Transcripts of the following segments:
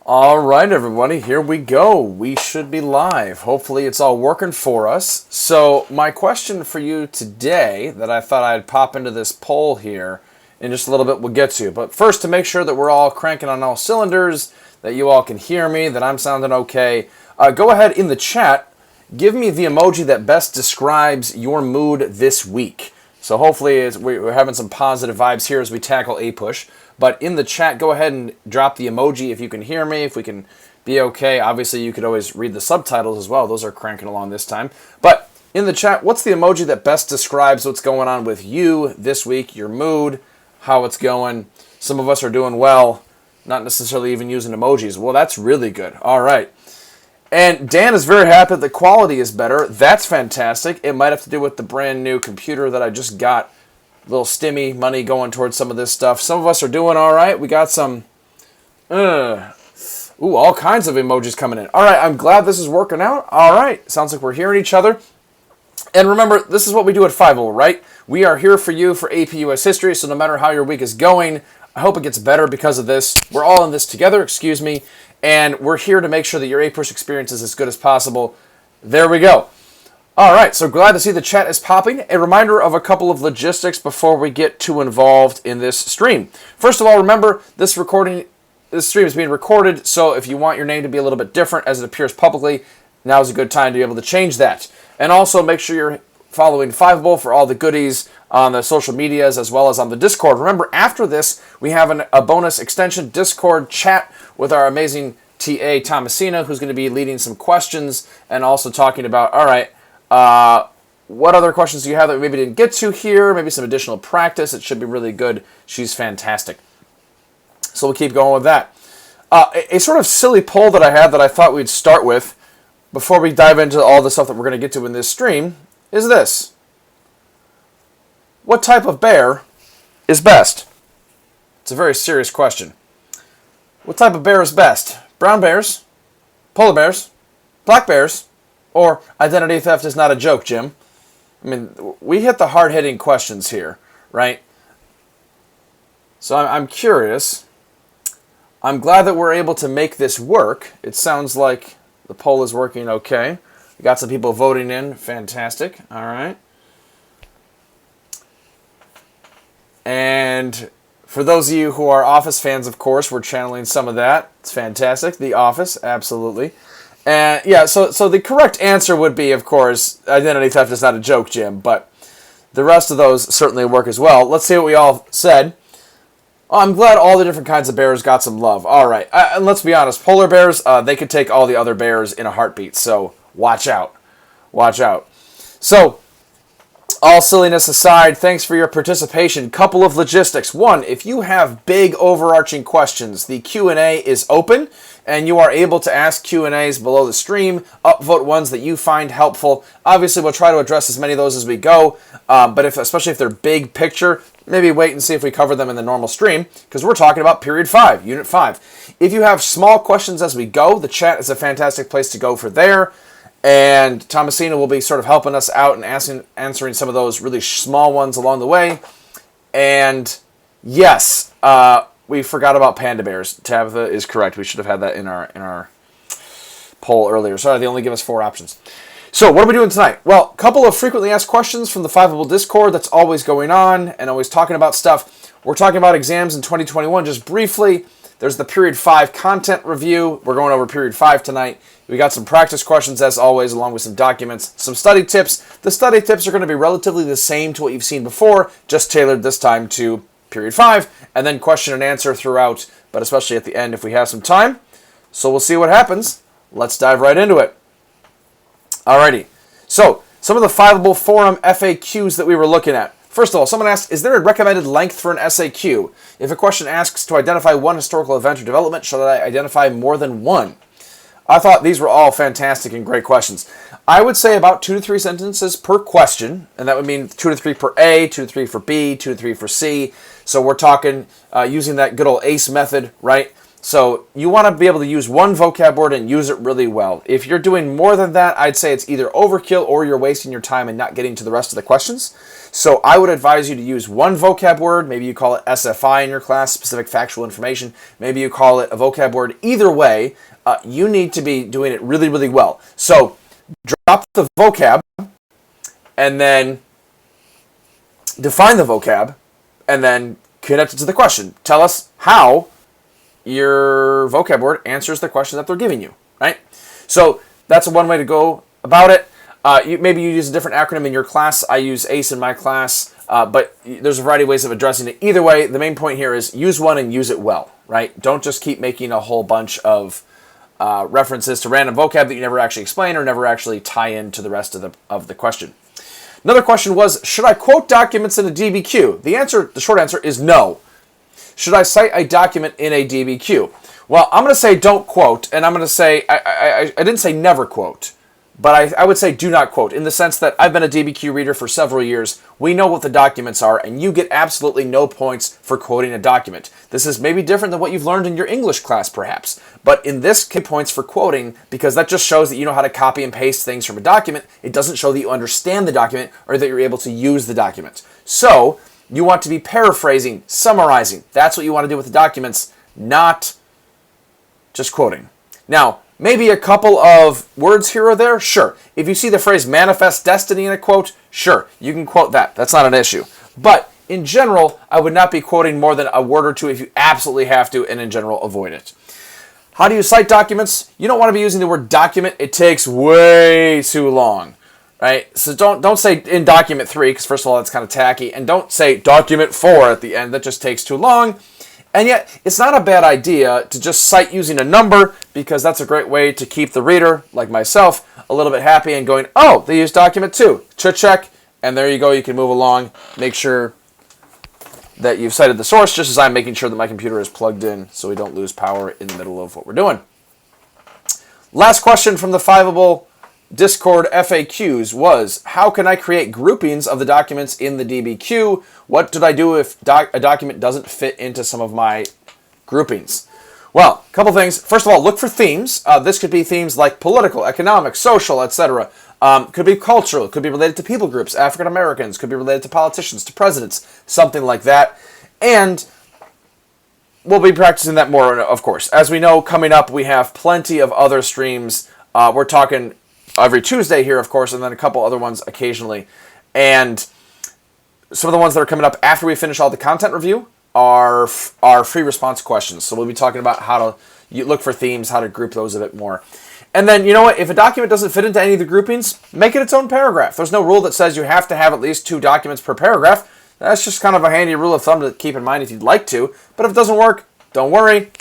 All right, everybody, here we go. We should be live. Hopefully it's all working for us. So my question for you today that I thought I'd pop into this poll here in just a little bit we'll get to. But first, to make sure that we're all cranking on all cylinders, that you all can hear me, that I'm sounding okay, go ahead in the chat, give me the emoji that best describes your mood this week. So hopefully we're having some positive vibes here as we tackle APUSH. But in the chat, go ahead and drop the emoji if you can hear me, if we can be okay. Obviously, you could always read the subtitles as well. Those are cranking along this time. But in the chat, what's the emoji that best describes what's going on with you this week, your mood, how it's going? Some of us are doing well, not necessarily even using emojis. Well, that's really good. All right. And Dan is very happy that the quality is better. That's fantastic. It might have to do with the brand new computer that I just got. Little stimmy money going towards some of this stuff. Some of us are doing all right. We got some, all kinds of emojis coming in. All right, I'm glad this is working out. All right, sounds like we're hearing each other. And remember, this is what we do at 5-0, right? We are here for you for AP US History, so no matter how your week is going, I hope it gets better because of this. We're all in this together, excuse me, and we're here to make sure that your APUSH experience is as good as possible. There we go. All right, so glad to see the chat is popping. A reminder of a couple of logistics before we get too involved in this stream. First of all, remember this stream is being recorded, so if you want your name to be a little bit different as it appears publicly, now is a good time to be able to change that. And also make sure you're following 5-0 for all the goodies on the social medias as well as on the Discord. Remember, after this, we have a bonus extension Discord chat with our amazing TA, Thomasina, who's going to be leading some questions and also talking about, all right, what other questions do you have that we maybe didn't get to here? Maybe some additional practice. It should be really good. She's fantastic. So we'll keep going with that. A sort of silly poll that I had that I thought we'd start with before we dive into all the stuff that we're going to get to in this stream is this. What type of bear is best? It's a very serious question. What type of bear is best? Brown bears? Polar bears? Black bears? Or identity theft is not a joke, Jim? I mean, we hit the hard-hitting questions here, right? So I'm curious. I'm glad that we're able to make this work. It sounds like the poll is working okay. We got some people voting in. Fantastic. All right. And for those of you who are Office fans, of course, we're channeling some of that. It's fantastic. The Office, absolutely. And yeah, so the correct answer would be, of course, identity theft is not a joke, Jim, but the rest of those certainly work as well. Let's see what we all said. Oh, I'm glad all the different kinds of bears got some love. All right, and let's be honest, polar bears, they could take all the other bears in a heartbeat, so watch out. Watch out. So, all silliness aside, thanks for your participation. Couple of logistics. One, if you have big overarching questions, the Q&A is open, and you are able to ask Q&As below the stream. Upvote ones that you find helpful. Obviously, we'll try to address as many of those as we go, but especially if they're big picture, maybe wait and see if we cover them in the normal stream, because we're talking about Period 5, Unit 5. If you have small questions as we go, the chat is a fantastic place to go for there. And Thomasina will be sort of helping us out and answering some of those really small ones along the way. And yes, we forgot about panda bears. Tabitha is correct. We should have had that in our poll earlier. Sorry, they only give us 4 options. So what are we doing tonight? Well, a couple of frequently asked questions from the 5-0 Discord. That's always going on and always talking about stuff. We're talking about exams in 2021 just briefly. There's the Period 5 content review. We're going over Period 5 tonight. We got some practice questions, as always, along with some documents, some study tips. The study tips are going to be relatively the same to what you've seen before, just tailored this time to Period 5, and then question and answer throughout, but especially at the end if we have some time. So we'll see what happens. Let's dive right into it. Alrighty. So, some of the 5-0 forum FAQs that we were looking at. First of all, someone asked, is there a recommended length for an SAQ? If a question asks to identify one historical event or development, should I identify more than one? I thought these were all fantastic and great questions. I would say about 2 to 3 sentences per question, and that would mean 2 to 3 per A, 2 to 3 for B, 2 to 3 for C. So we're talking using that good old ACE method, right? So you want to be able to use one vocab word and use it really well. If you're doing more than that, I'd say it's either overkill or you're wasting your time and not getting to the rest of the questions. So I would advise you to use one vocab word. Maybe you call it SFI in your class, specific factual information. Maybe you call it a vocab word. Either way, you need to be doing it really, really well. So drop the vocab and then define the vocab and then connect it to the question. Tell us how your vocab word answers the question that they're giving you, right? So that's one way to go about it. Maybe you use a different acronym in your class. I use ACE in my class, but there's a variety of ways of addressing it. Either way, the main point here is use one and use it well, right? Don't just keep making a whole bunch of references to random vocab that you never actually explain or never actually tie into the rest of the question. Another question was, should I quote documents in a DBQ? The short answer is no. Should I cite a document in a DBQ? Well, I'm going to say don't quote, and I'm going to say, I didn't say never quote, but I would say do not quote, in the sense that I've been a DBQ reader for several years. We know what the documents are, and you get absolutely no points for quoting a document. This is maybe different than what you've learned in your English class, perhaps. But in this case, points for quoting, because that just shows that you know how to copy and paste things from a document. It doesn't show that you understand the document or that you're able to use the document. So you want to be paraphrasing, summarizing. That's what you want to do with the documents, not just quoting. Now, maybe a couple of words here or there, sure. If you see the phrase manifest destiny in a quote, sure, you can quote that. That's not an issue. But in general, I would not be quoting more than a word or two if you absolutely have to, and in general, avoid it. How do you cite documents? You don't want to be using the word document. It takes way too long. Right? So don't say in document 3, because first of all, that's kind of tacky, and don't say document 4 at the end. That just takes too long. And yet, it's not a bad idea to just cite using a number, because that's a great way to keep the reader, like myself, a little bit happy and going, oh, they used document 2. Check, and there you go. You can move along. Make sure that you've cited the source, just as I'm making sure that my computer is plugged in so we don't lose power in the middle of what we're doing. Last question from the Fiveable Discord FAQs was, how can I create groupings of the documents in the DBQ? What did I do if a document doesn't fit into some of my groupings? Well, a couple things. First of all, look for themes. This could be themes like political, economic, social, etc. Could be cultural. Could be related to people groups, African Americans. Could be related to politicians, to presidents, something like that. And we'll be practicing that more, of course. As we know, coming up, we have plenty of other streams. We're talking every Tuesday here, of course, and then a couple other ones occasionally. And some of the ones that are coming up after we finish all the content review are free response questions. So we'll be talking about how to look for themes, how to group those a bit more. And then, you know what? If a document doesn't fit into any of the groupings, make it its own paragraph. There's no rule that says you have to have at least 2 documents per paragraph. That's just kind of a handy rule of thumb to keep in mind if you'd like to. But if it doesn't work, don't worry.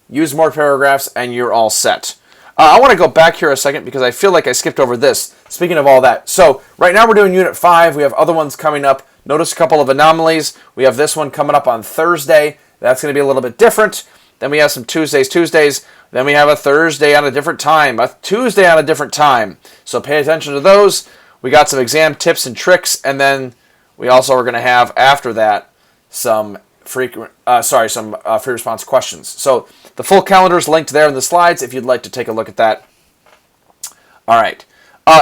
Use more paragraphs and you're all set. I want to go back here a second because I feel like I skipped over this. Speaking of all that. So right now we're doing Unit 5. We have other ones coming up. Notice a couple of anomalies. We have this one coming up on Thursday. That's going to be a little bit different. Then we have some Tuesdays. Then we have a Thursday on a different time. A Tuesday on a different time. So pay attention to those. We got some exam tips and tricks. And then we also are going to have, after that, some free response questions. So the full calendar is linked there in the slides if you'd like to take a look at that. All right.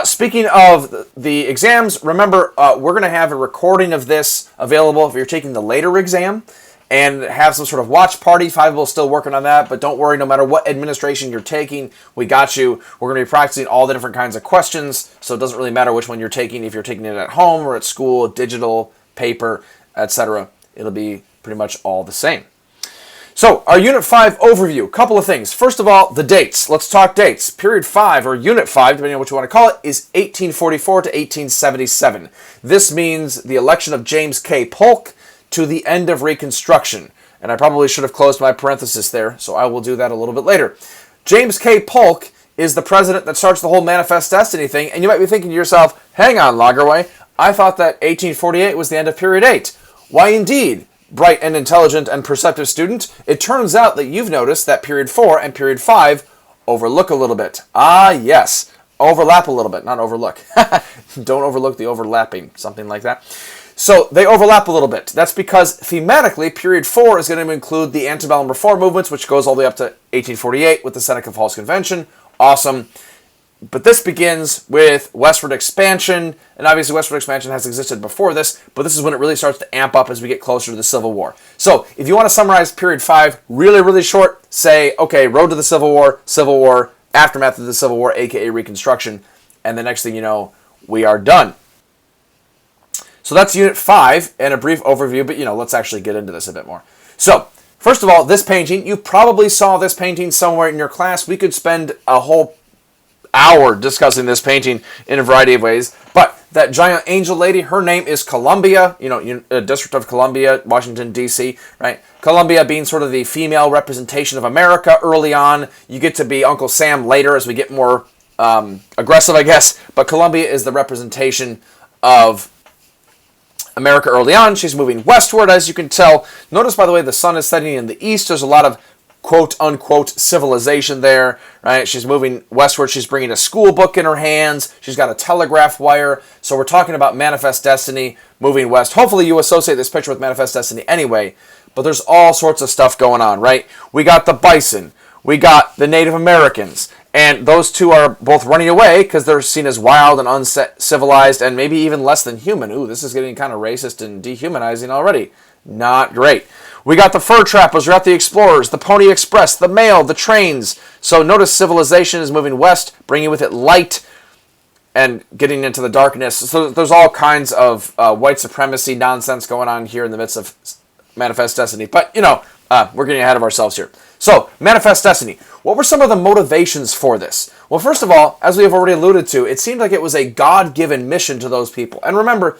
Speaking of the exams, remember, we're going to have a recording of this available if you're taking the later exam and have some sort of watch party. Fiveable is still working on that, but don't worry, no matter what administration you're taking, we got you. We're going to be practicing all the different kinds of questions, so it doesn't really matter which one you're taking, if you're taking it at home or at school, digital, paper, etc. It'll be pretty much all the same. So, our Unit 5 overview. Couple of things. First of all, the dates. Let's talk dates. Period 5, or Unit 5, depending on what you want to call it, is 1844 to 1877. This means the election of James K. Polk to the end of Reconstruction. And I probably should have closed my parenthesis there, so I will do that a little bit later. James K. Polk is the president that starts the whole Manifest Destiny thing, and you might be thinking to yourself, hang on, Lagerway, I thought that 1848 was the end of Period 8. Why indeed? Bright and intelligent and perceptive student, it turns out that you've noticed that Period 4 and Period 5 overlook a little bit. Ah, yes. overlap a little bit, not overlook. Don't overlook the overlapping, something like that. So they overlap a little bit. That's because thematically, period 4 is going to include the antebellum reform movements, which goes all the way up to 1848 with the Seneca Falls Convention. Awesome. But this begins with westward expansion, and obviously westward expansion has existed before this, but this is when it really starts to amp up as we get closer to the Civil War. So if you want to summarize period 5 really, really short, say, okay, road to the Civil War, aftermath of the Civil War, aka Reconstruction, and the next thing you know, we are done. So that's Unit 5 and a brief overview, but let's actually get into this a bit more. So, first of all, this painting, you probably saw this painting somewhere in your class. We could spend a whole hour discussing this painting in a variety of ways, but that giant angel lady, her name is Columbia, District of Columbia, Washington, D.C., right? Columbia being sort of the female representation of America early on. You get to be Uncle Sam later as we get more aggressive, I guess, but Columbia is the representation of America early on. She's moving westward, as you can tell. Notice, by the way, the sun is setting in the east. There's a lot of quote-unquote civilization there, right? She's moving westward. She's bringing a school book in her hands. She's got a telegraph wire. So we're talking about Manifest Destiny moving west. Hopefully you associate this picture with Manifest Destiny anyway, but there's all sorts of stuff going on, right? We got the bison. We got the Native Americans. And those two are both running away because they're seen as wild and uncivilized and maybe even less than human. Ooh, this is getting kind of racist and dehumanizing already. Not great. We got the fur trappers, we got the explorers, the Pony Express, the mail, the trains. So notice civilization is moving west, bringing with it light and getting into the darkness. So there's all kinds of white supremacy nonsense going on here in the midst of Manifest Destiny. But, we're getting ahead of ourselves here. So, Manifest Destiny. What were some of the motivations for this? Well, first of all, as we have already alluded to, it seemed like it was a God-given mission to those people. And remember,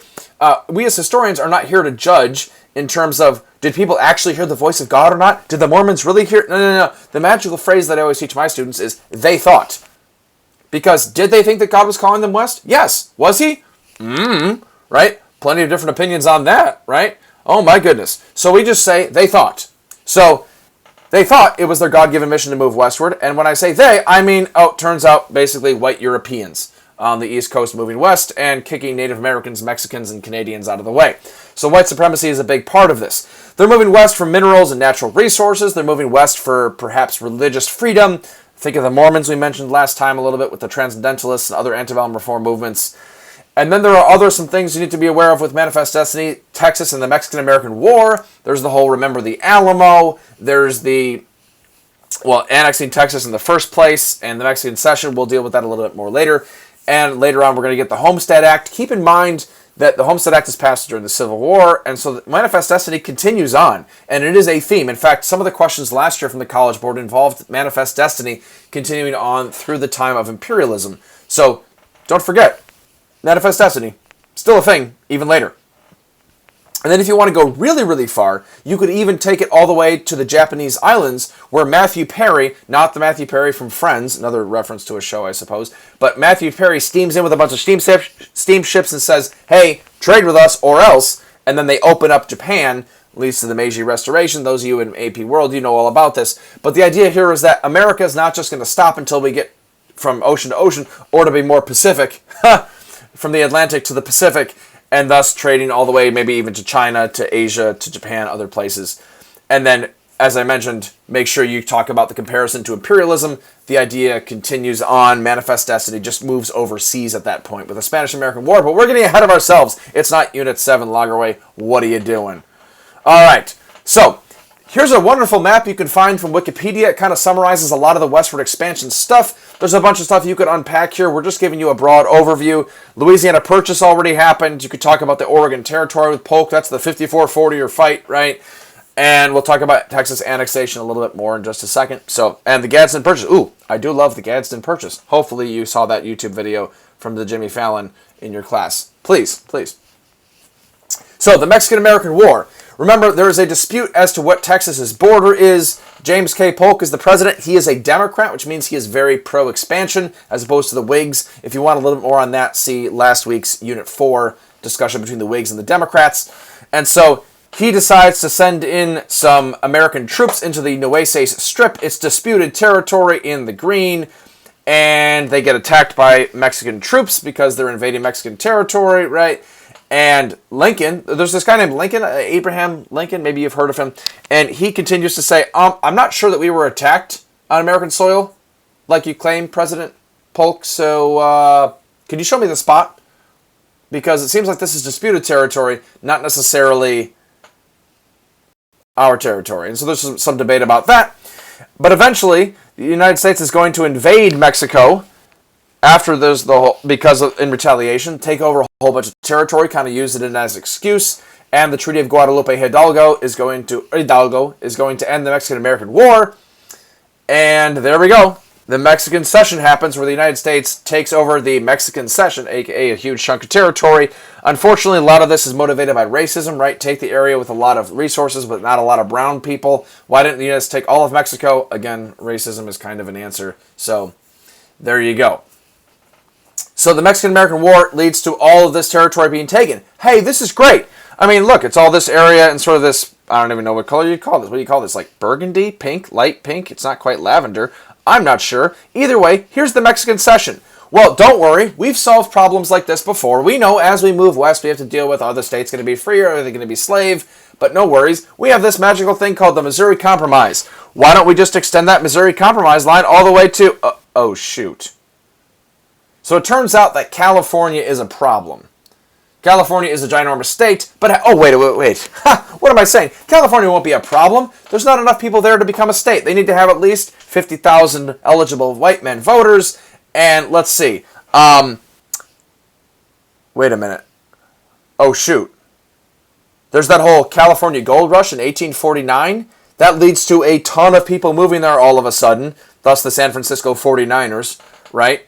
we as historians are not here to judge in terms of, did people actually hear the voice of God or not? Did the Mormons really hear? No. The magical phrase that I always teach my students is, they thought. Because did they think that God was calling them west? Yes. Was he? Right? Plenty of different opinions on that, right? Oh my goodness. So we just say, they thought. So, they thought it was their God-given mission to move westward, and when I say they, I mean, turns out basically white Europeans on the East Coast moving west and kicking Native Americans, Mexicans, and Canadians out of the way. So white supremacy is a big part of this. They're moving west for minerals and natural resources. They're moving west for perhaps religious freedom. Think of the Mormons we mentioned last time a little bit with the Transcendentalists and other antebellum reform movements. And then there are some things you need to be aware of with Manifest Destiny, Texas and the Mexican-American War. There's the whole Remember the Alamo. There's the, annexing Texas in the first place, and the Mexican Cession. We'll deal with that a little bit more later. And later on, we're going to get the Homestead Act. Keep in mind that the Homestead Act is passed during the Civil War, and so Manifest Destiny continues on, and it is a theme. In fact, some of the questions last year from the College Board involved Manifest Destiny continuing on through the time of imperialism. So don't forget, Manifest Destiny, still a thing, even later. And then if you want to go really, really far, you could even take it all the way to the Japanese islands, where Matthew Perry, not the Matthew Perry from Friends, another reference to a show, I suppose, but Matthew Perry steams in with a bunch of steamships and says, hey, trade with us or else, and then they open up Japan, leads to the Meiji Restoration. Those of you in AP World, you know all about this. But the idea here is that America is not just going to stop until we get from ocean to ocean, or to be more Pacific, from the Atlantic to the Pacific, and thus trading all the way maybe even to China, to Asia, to Japan, other places. And then, as I mentioned, make sure you talk about the comparison to imperialism. The idea continues on. Manifest Destiny just moves overseas at that point with the Spanish-American War, but we're getting ahead of ourselves. It's not Unit 7, Lagerway. What are you doing? All right, so here's a wonderful map you can find from Wikipedia. It kind of summarizes a lot of the westward expansion stuff. There's a bunch of stuff you could unpack here. We're just giving you a broad overview. Louisiana Purchase already happened. You could talk about the Oregon Territory with Polk. That's the 54-40 fight, right? And we'll talk about Texas annexation a little bit more in just a second. So, and the Gadsden Purchase. Ooh, I do love the Gadsden Purchase. Hopefully you saw that YouTube video from the Jimmy Fallon in your class. Please. So, the Mexican-American War. Remember, there is a dispute as to what Texas's border is. James K. Polk is the president. He is a Democrat, which means he is very pro-expansion, as opposed to the Whigs. If you want a little bit more on that, see last week's Unit 4 discussion between the Whigs and the Democrats. And so he decides to send in some American troops into the Nueces Strip. It's disputed territory in the green. and they get attacked by Mexican troops because they're invading Mexican territory, right? And Lincoln, there's this guy named Lincoln, Abraham Lincoln, maybe you've heard of him, and he continues to say, I'm not sure that we were attacked on American soil, like you claim, President Polk, so can you show me the spot? Because it seems like this is disputed territory, not necessarily our territory. And so there's some debate about that. But eventually, the United States is going to invade Mexico after there's in retaliation, take over a whole bunch of territory, kind of use it as an excuse. And the Treaty of Guadalupe Hidalgo is going to end the Mexican-American War. And there we go. The Mexican Cession happens where the United States takes over the Mexican Cession, aka a huge chunk of territory. Unfortunately, a lot of this is motivated by racism, right? Take the area with a lot of resources, but not a lot of brown people. Why didn't the United States take all of Mexico? Again, racism is kind of an answer. So, there you go. So the Mexican-American War leads to all of this territory being taken. Hey, this is great. I mean, look, it's all this area and sort of this, I don't even know what color you call this. What do you call this? Like burgundy, pink, light pink? It's not quite lavender. I'm not sure. Either way, here's the Mexican Cession. Well, don't worry. We've solved problems like this before. We know as we move west, we have to deal with, are the states going to be free or are they going to be slave? But no worries. We have this magical thing called the Missouri Compromise. Why don't we just extend that Missouri Compromise line all the way to... oh, shoot. So it turns out that California is a problem. California is a ginormous state, but... oh, wait. Ha! What am I saying? California won't be a problem. There's not enough people there to become a state. They need to have at least 50,000 eligible white men voters. And let's see. Wait a minute. Oh, shoot. There's that whole California gold rush in 1849. That leads to a ton of people moving there all of a sudden. Thus the San Francisco 49ers, right?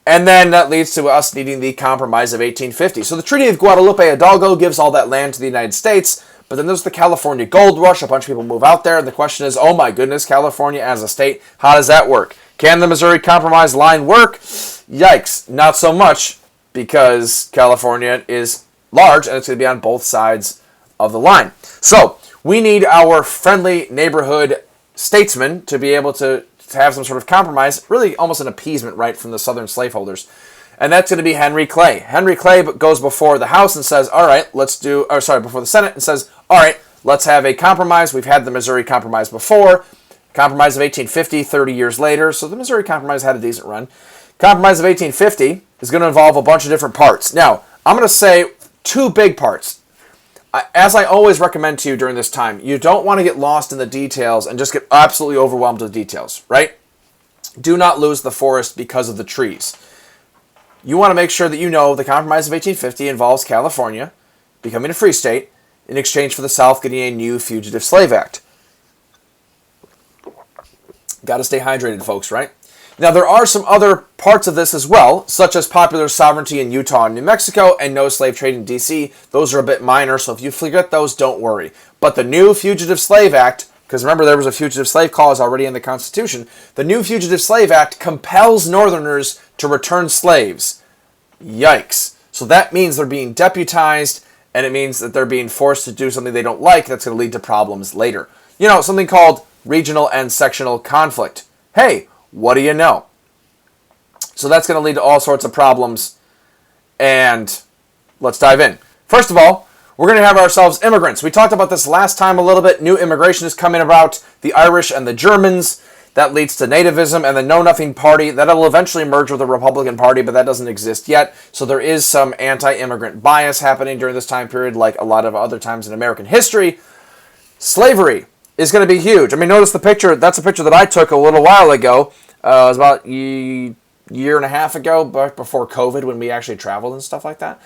And then that leads to us needing the Compromise of 1850. So the Treaty of Guadalupe Hidalgo gives all that land to the United States, but then there's the California Gold Rush. A bunch of people move out there, and the question is, oh my goodness, California as a state, how does that work? Can the Missouri Compromise line work? Yikes, not so much, because California is large, and it's going to be on both sides of the line. So we need our friendly neighborhood statesmen to be able to have some sort of compromise, really almost an appeasement, right, from the southern slaveholders. And that's going to be Henry Clay. Henry Clay goes before the House and says, all right, before the Senate and says, all right, let's have a compromise. We've had the Missouri Compromise before. Compromise of 1850, 30 years later. So the Missouri Compromise had a decent run. Compromise of 1850 is going to involve a bunch of different parts. Now, I'm going to say two big parts. As I always recommend to you during this time, you don't want to get lost in the details and just get absolutely overwhelmed with details, right? Do not lose the forest because of the trees. You want to make sure that you know the Compromise of 1850 involves California becoming a free state in exchange for the South getting a new Fugitive Slave Act. Got to stay hydrated, folks, right? Now, there are some other parts of this as well, such as popular sovereignty in Utah and New Mexico and no slave trade in D.C. Those are a bit minor, so if you forget those, don't worry. But the new Fugitive Slave Act, because remember there was a fugitive slave clause already in the Constitution, the new Fugitive Slave Act compels Northerners to return slaves. Yikes. So that means they're being deputized, and it means that they're being forced to do something they don't like that's going to lead to problems later. You know, something called regional and sectional conflict. Hey, what do you know? So that's going to lead to all sorts of problems. And let's dive in. First of all, we're going to have ourselves immigrants. We talked about this last time a little bit. New immigration is coming about. The Irish and the Germans. That leads to nativism and the Know Nothing Party. That'll eventually merge with the Republican Party, but that doesn't exist yet. So there is some anti-immigrant bias happening during this time period, like a lot of other times in American history. Slavery is going to be huge. I mean, notice the picture. That's a picture that I took a little while ago. It was about a year and a half ago, before COVID, when we actually traveled and stuff like that.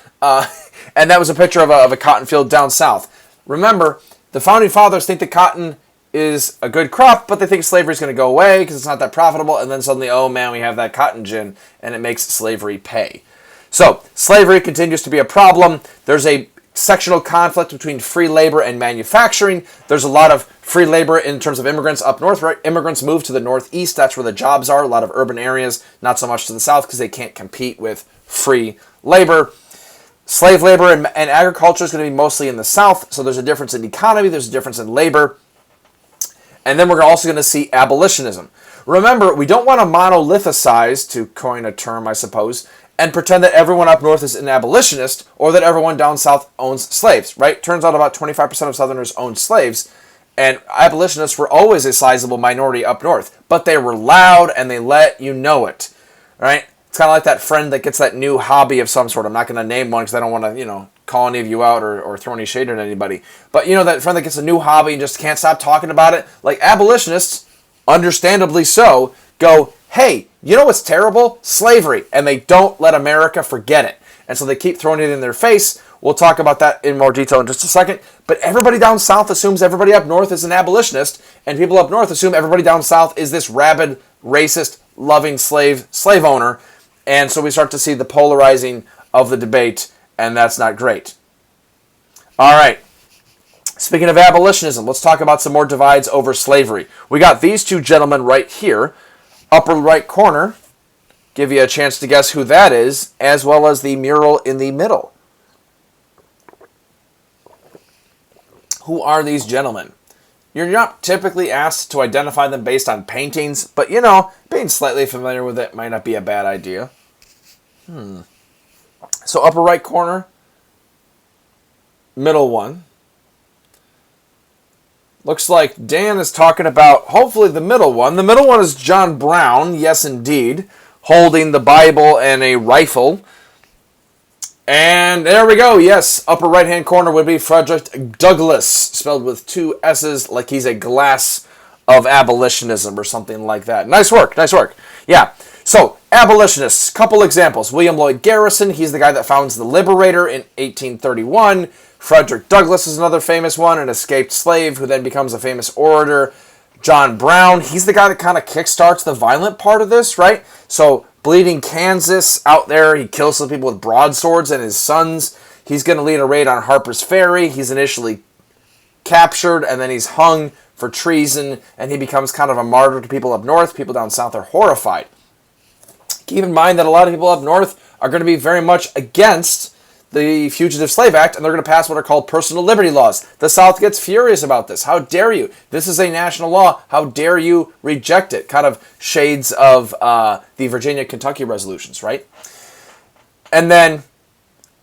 And that was a picture of a cotton field down south. Remember, the Founding Fathers think that cotton is a good crop, but they think slavery is going to go away because it's not that profitable. And then suddenly, oh man, we have that cotton gin, and it makes slavery pay. So slavery continues to be a problem. There's a sectional conflict between free labor and manufacturing. There's a lot of free labor in terms of immigrants up north, right? Immigrants move to the northeast. That's where the jobs are. A lot of urban areas, not so much to the south because they can't compete with free labor. Slave labor and agriculture is going to be mostly in the south. So there's a difference in economy. There's a difference in labor. And then we're also going to see abolitionism. Remember, we don't want to monolithicize, to coin a term, I suppose, and pretend that everyone up north is an abolitionist or that everyone down south owns slaves, right? Turns out about 25% of Southerners owned slaves, and abolitionists were always a sizable minority up north, but they were loud and they let you know it, right? It's kind of like that friend that gets that new hobby of some sort. I'm not going to name one because I don't want to, call any of you out or throw any shade at anybody. But, that friend that gets a new hobby and just can't stop talking about it, like abolitionists, understandably so, go, hey, you know what's terrible? Slavery. And they don't let America forget it. And so they keep throwing it in their face. We'll talk about that in more detail in just a second. But everybody down south assumes everybody up north is an abolitionist, and people up north assume everybody down south is this rabid, racist, loving slave owner. And so we start to see the polarizing of the debate, and that's not great. All right. Speaking of abolitionism, let's talk about some more divides over slavery. We got these two gentlemen right here. Upper right corner, give you a chance to guess who that is, as well as the mural in the middle. Who are these gentlemen? You're not typically asked to identify them based on paintings, but being slightly familiar with it might not be a bad idea. So upper right corner, middle one. Looks like Dan is talking about, hopefully, the middle one. The middle one is John Brown, yes indeed, holding the Bible and a rifle. And there we go, yes, upper right-hand corner would be Frederick Douglass, spelled with two S's, like he's a glass of abolitionism or something like that. Nice work, nice work. Yeah, so abolitionists, couple examples. William Lloyd Garrison, he's the guy that founds the Liberator in 1831. Frederick Douglass is another famous one, an escaped slave who then becomes a famous orator. John Brown, he's the guy that kind of kickstarts the violent part of this, right? So Bleeding Kansas out there, he kills some people with broadswords and his sons. He's going to lead a raid on Harper's Ferry. He's initially captured and then he's hung for treason, and he becomes kind of a martyr to people up north. People down south are horrified. Keep in mind that a lot of people up north are going to be very much against the Fugitive Slave Act, and they're going to pass what are called personal liberty laws. The South gets furious about this. How dare you? This is a national law. How dare you reject it? Kind of shades of the Virginia-Kentucky resolutions, right? And then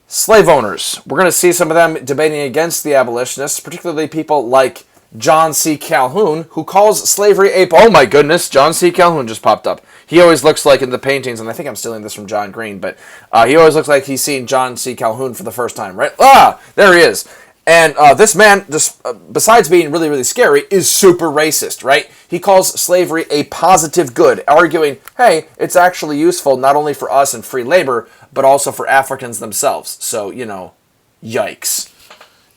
slave owners. We're going to see some of them debating against the abolitionists, particularly people like John C. Calhoun, who calls slavery a... Oh my goodness, John C. Calhoun just popped up. He always looks like in the paintings, and I think I'm stealing this from John Green, but he always looks like he's seen John C. Calhoun for the first time, right? There he is. And this man, just besides being really, really scary, is super racist, right? He calls slavery a positive good, arguing, hey, it's actually useful not only for us and free labor, but also for Africans themselves. So, yikes.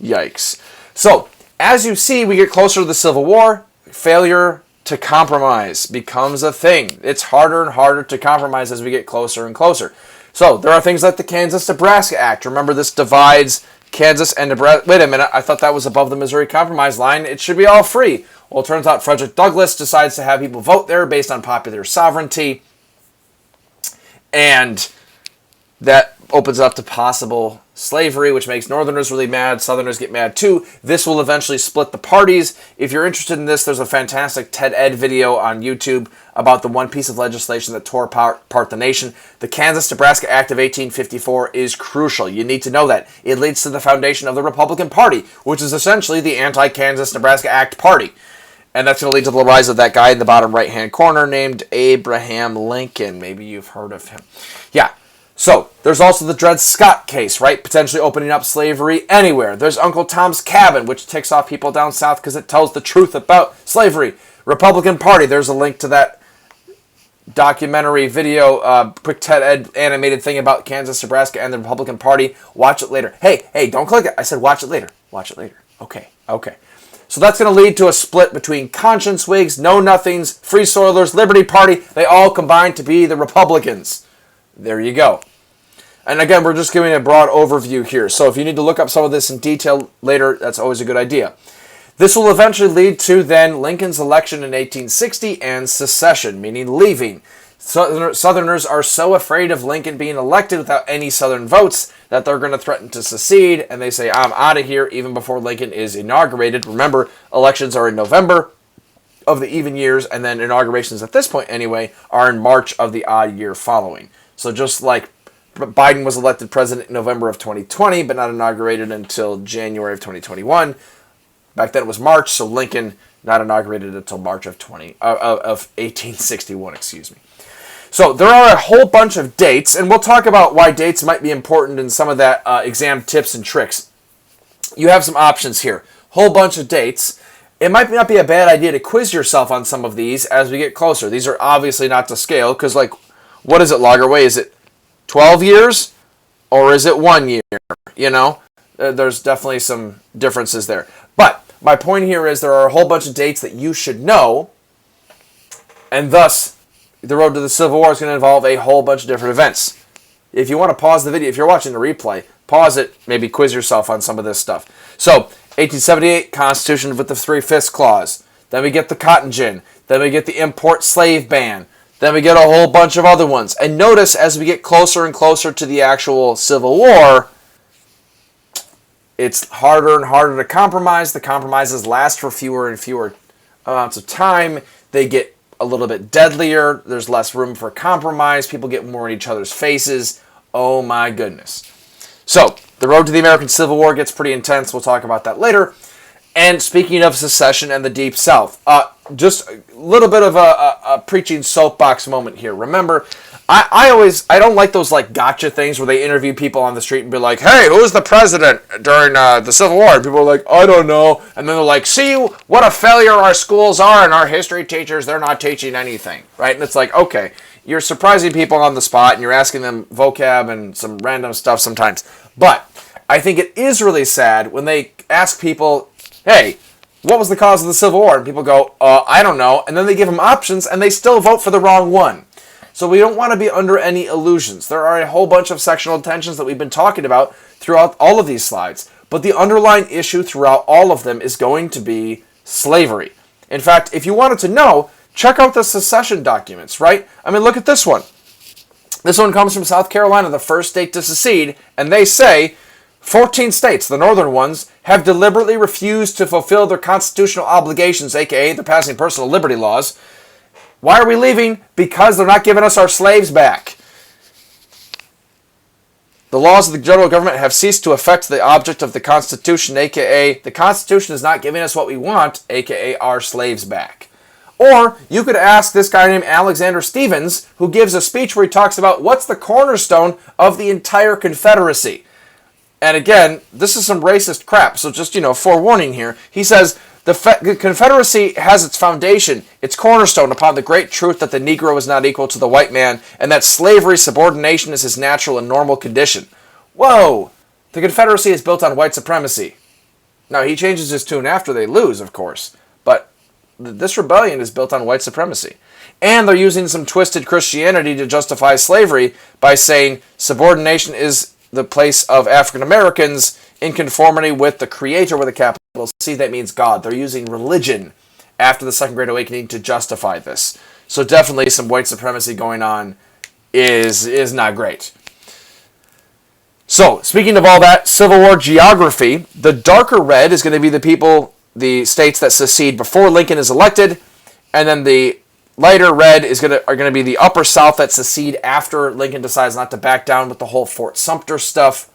Yikes. So, as you see, we get closer to the Civil War. Failure to compromise becomes a thing. It's harder and harder to compromise as we get closer and closer. So there are things like the Kansas-Nebraska Act. Remember, this divides Kansas and Nebraska. Wait a minute, I thought that was above the Missouri Compromise line. It should be all free. Well, it turns out Frederick Douglass decides to have people vote there based on popular sovereignty. And that opens up to possible slavery, which makes Northerners really mad. Southerners get mad too. This will eventually split the parties. If you're interested in this, there's a fantastic TED Ed video on YouTube about the one piece of legislation that tore apart the nation. The Kansas-Nebraska Act of 1854 is crucial. You need to know that. It leads to the foundation of the Republican Party, which is essentially the anti-Kansas-Nebraska Act party. And that's going to lead to the rise of that guy in the bottom right-hand corner named Abraham Lincoln. Maybe you've heard of him. Yeah. So, there's also the Dred Scott case, right? Potentially opening up slavery anywhere. There's Uncle Tom's Cabin, which ticks off people down south because it tells the truth about slavery. Republican Party, there's a link to that documentary video, quick TED Ed animated thing about Kansas, Nebraska, and the Republican Party. Watch it later. Hey, don't click it. I said watch it later. Watch it later. Okay. So that's going to lead to a split between conscience Whigs, know-nothings, Free Soilers, Liberty Party. They all combine to be the Republicans. There you go. And again, we're just giving a broad overview here. So if you need to look up some of this in detail later, that's always a good idea. This will eventually lead to then Lincoln's election in 1860 and secession, meaning leaving. Southerners are so afraid of Lincoln being elected without any Southern votes that they're going to threaten to secede, and they say, I'm out of here even before Lincoln is inaugurated. Remember, elections are in November, of the even years, and then inaugurations at this point anyway are in March of the odd year following. So just like Biden was elected president in November of 2020, but not inaugurated until January of 2021. Back then it was March, so Lincoln not inaugurated until March of 1861, excuse me. So there are a whole bunch of dates, and we'll talk about why dates might be important in some of that exam tips and tricks. You have some options here. Whole bunch of dates. It might not be a bad idea to quiz yourself on some of these as we get closer. These are obviously not to scale, because like, what is it, Loggerway? Is it 12 years or is it 1 year? You know, there's definitely some differences there. But my point here is there are a whole bunch of dates that you should know, and thus the road to the Civil War is going to involve a whole bunch of different events. If you want to pause the video, if you're watching the replay, pause it, maybe quiz yourself on some of this stuff. So, 1878, Constitution with the 3/5 clause. Then we get the cotton gin. Then we get the import slave ban. Then we get a whole bunch of other ones. And notice as we get closer and closer to the actual Civil War, it's harder and harder to compromise. The compromises last for fewer and fewer amounts of time. They get a little bit deadlier. There's less room for compromise. People get more in each other's faces. Oh my goodness. So, the road to the American Civil War gets pretty intense. We'll talk about that later. And speaking of secession and the Deep South, just a little bit of a preaching soapbox moment here. Remember, I don't like those like gotcha things where they interview people on the street and be like, hey, who was the president during the Civil War? And people are like, I don't know. And then they're like, see what a failure our schools are and our history teachers, they're not teaching anything, right? And it's like, okay, you're surprising people on the spot and you're asking them vocab and some random stuff sometimes. But I think it is really sad when they ask people, hey, what was the cause of the Civil War? And people go, I don't know. And then they give them options and they still vote for the wrong one. So we don't want to be under any illusions. There are a whole bunch of sectional tensions that we've been talking about throughout all of these slides. But the underlying issue throughout all of them is going to be slavery. In fact, if you wanted to know, check out the secession documents, right? I mean, look at this one. This one comes from South Carolina, the first state to secede, and they say 14 states, the northern ones, have deliberately refused to fulfill their constitutional obligations, aka they're passing personal liberty laws. Why are we leaving? Because they're not giving us our slaves back. The laws of the general government have ceased to affect the object of the Constitution, aka the Constitution is not giving us what we want, aka our slaves back. Or you could ask this guy named Alexander Stephens, who gives a speech where he talks about what's the cornerstone of the entire Confederacy. And again, this is some racist crap, so just, forewarning here. He says, the Confederacy has its foundation, its cornerstone upon the great truth that the Negro is not equal to the white man, and that slavery subordination is his natural and normal condition. Whoa! The Confederacy is built on white supremacy. Now, he changes his tune after they lose, of course, but this rebellion is built on white supremacy. And they're using some twisted Christianity to justify slavery by saying subordination is the place of African Americans in conformity with the Creator with a capital C. That means God. They're using religion after the Second Great Awakening to justify this. So definitely some white supremacy going on is not great. So, speaking of all that, Civil War geography, the darker red is going to be the states that secede before Lincoln is elected, and then the lighter red are going to be the upper South that secede after Lincoln decides not to back down with the whole Fort Sumter stuff.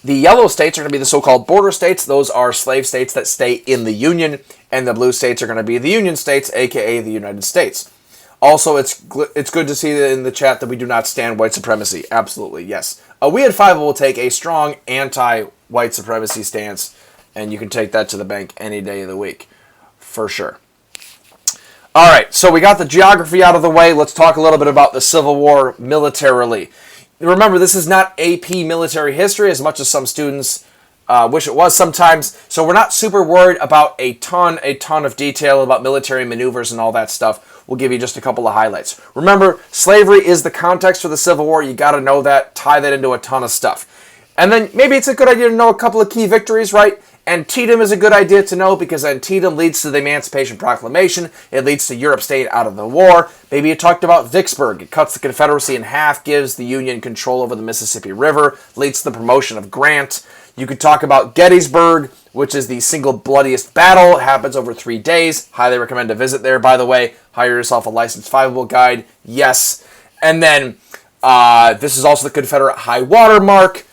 The yellow states are going to be the so-called border states. Those are slave states that stay in the Union, and the blue states are going to be the Union states, aka the United States. Also, it's good to see in the chat that we do not stand white supremacy. Absolutely, yes. We at 5 will take a strong anti-white supremacy stance, and you can take that to the bank any day of the week, for sure. All right, so we got the geography out of the way. Let's talk a little bit about the Civil War militarily. Remember, this is not AP military history, as much as some students wish it was sometimes. So we're not super worried about a ton of detail about military maneuvers and all that stuff. We'll give you just a couple of highlights. Remember, slavery is the context for the Civil War. You got to know that. Tie that into a ton of stuff. And then maybe it's a good idea to know a couple of key victories, right? Antietam is a good idea to know because Antietam leads to the Emancipation Proclamation. It leads to Europe staying out of the war. Maybe you talked about Vicksburg. It cuts the Confederacy in half, gives the Union control over the Mississippi River, leads to the promotion of Grant. You could talk about Gettysburg, which is the single bloodiest battle. It happens over 3 days. Highly recommend a visit there, by the way. Hire yourself a licensed fiveable guide. Yes. And then this is also the Confederate high water mark.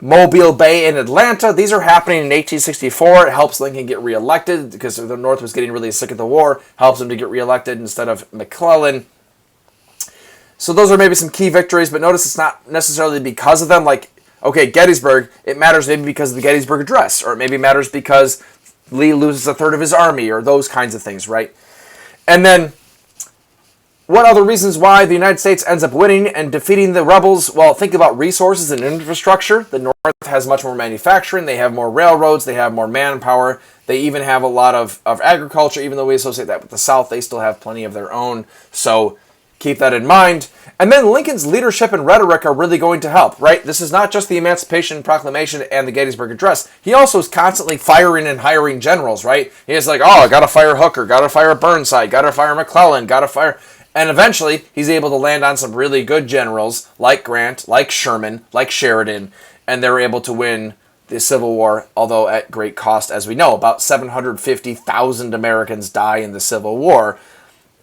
Mobile Bay in Atlanta. These are happening in 1864. It helps Lincoln get reelected because the North was getting really sick of the war. Helps him to get reelected instead of McClellan. So those are maybe some key victories, but notice it's not necessarily because of them. Like, okay, Gettysburg, it matters maybe because of the Gettysburg Address, or it maybe matters because Lee loses a third of his army, or those kinds of things, right? And then, what other reasons why the United States ends up winning and defeating the rebels? Well, think about resources and infrastructure. The North has much more manufacturing. They have more railroads. They have more manpower. They even have a lot of agriculture. Even though we associate that with the South, they still have plenty of their own. So keep that in mind. And then Lincoln's leadership and rhetoric are really going to help, right? This is not just the Emancipation Proclamation and the Gettysburg Address. He also is constantly firing and hiring generals, right? He's like, oh, got to fire Hooker, got to fire Burnside, got to fire McClellan, got to fire... And eventually, he's able to land on some really good generals, like Grant, like Sherman, like Sheridan, and they're able to win the Civil War, although at great cost, as we know. About 750,000 Americans die in the Civil War,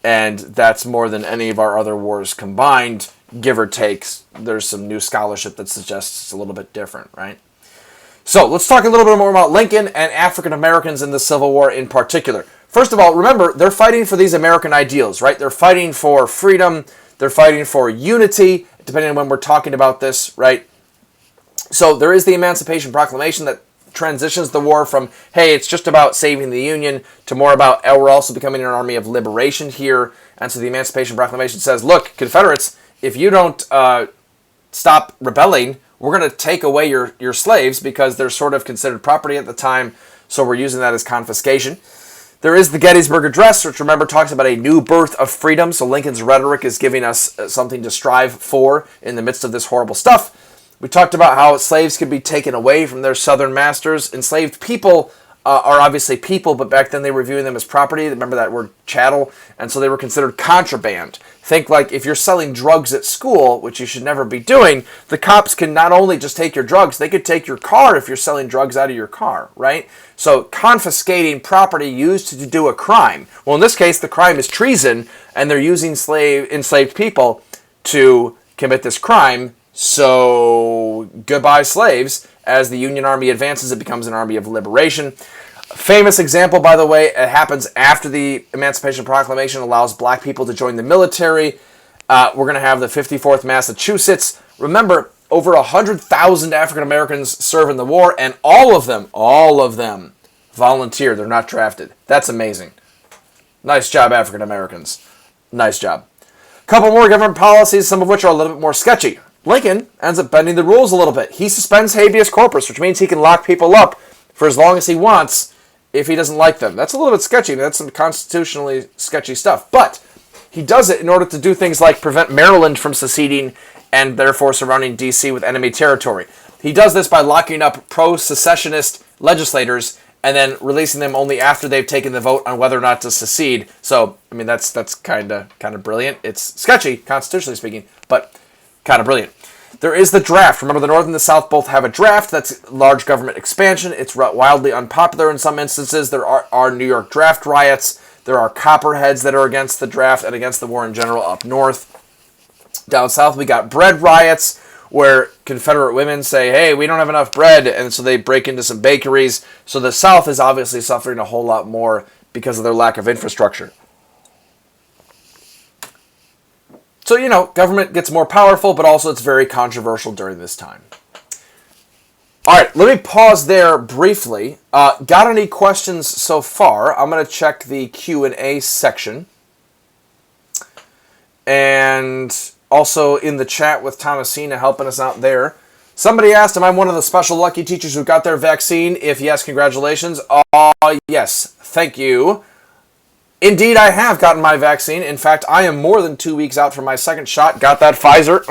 and that's more than any of our other wars combined, give or take. There's some new scholarship that suggests it's a little bit different, right? So let's talk a little bit more about Lincoln and African Americans in the Civil War in particular. First of all, remember, they're fighting for these American ideals, right? They're fighting for freedom. They're fighting for unity, depending on when we're talking about this, right? So there is the Emancipation Proclamation that transitions the war from, hey, it's just about saving the Union, to more about, we're also becoming an army of liberation here. And so the Emancipation Proclamation says, look, Confederates, if you don't stop rebelling, we're going to take away your slaves because they're sort of considered property at the time. So we're using that as confiscation. There is the Gettysburg Address, which, remember, talks about a new birth of freedom. So Lincoln's rhetoric is giving us something to strive for in the midst of this horrible stuff. We talked about how slaves could be taken away from their southern masters. Enslaved people are obviously people, but back then they were viewing them as property. Remember that word chattel? And so they were considered contraband. Think like if you're selling drugs at school, which you should never be doing, the cops can not only just take your drugs, they could take your car if you're selling drugs out of your car, right? So confiscating property used to do a crime. Well, in this case, the crime is treason, and they're using enslaved people to commit this crime. So goodbye slaves. As the Union Army advances, it becomes an army of liberation. Famous example, by the way, it happens after the Emancipation Proclamation allows black people to join the military. We're going to have the 54th Massachusetts. Remember, over 100,000 African Americans serve in the war, and all of them volunteer. They're not drafted. That's amazing. Nice job, African Americans. Nice job. Couple more government policies, some of which are a little bit more sketchy. Lincoln ends up bending the rules a little bit. He suspends habeas corpus, which means he can lock people up for as long as he wants if he doesn't like them. That's a little bit sketchy. That's some constitutionally sketchy stuff. But he does it in order to do things like prevent Maryland from seceding and therefore surrounding D.C. with enemy territory. He does this by locking up pro-secessionist legislators and then releasing them only after they've taken the vote on whether or not to secede. So, I mean, that's kind of brilliant. It's sketchy, constitutionally speaking, but kind of brilliant. There is the draft. Remember, the North and the South both have a draft. That's large government expansion. It's wildly unpopular in some instances. There are New York draft riots. There are copperheads that are against the draft and against the war in general up north. Down south, we got bread riots, where Confederate women say, hey, we don't have enough bread, and so they break into some bakeries. So the South is obviously suffering a whole lot more because of their lack of infrastructure. So, you know, government gets more powerful, but also it's very controversial during this time. All right, let me pause there briefly. Got any questions so far? I'm going to check the Q&A section. And also in the chat with Thomasina helping us out there. Somebody asked, am I one of the special lucky teachers who got their vaccine? If yes, congratulations. Yes, thank you. Indeed, I have gotten my vaccine. In fact, I am more than 2 weeks out from my second shot. Got that Pfizer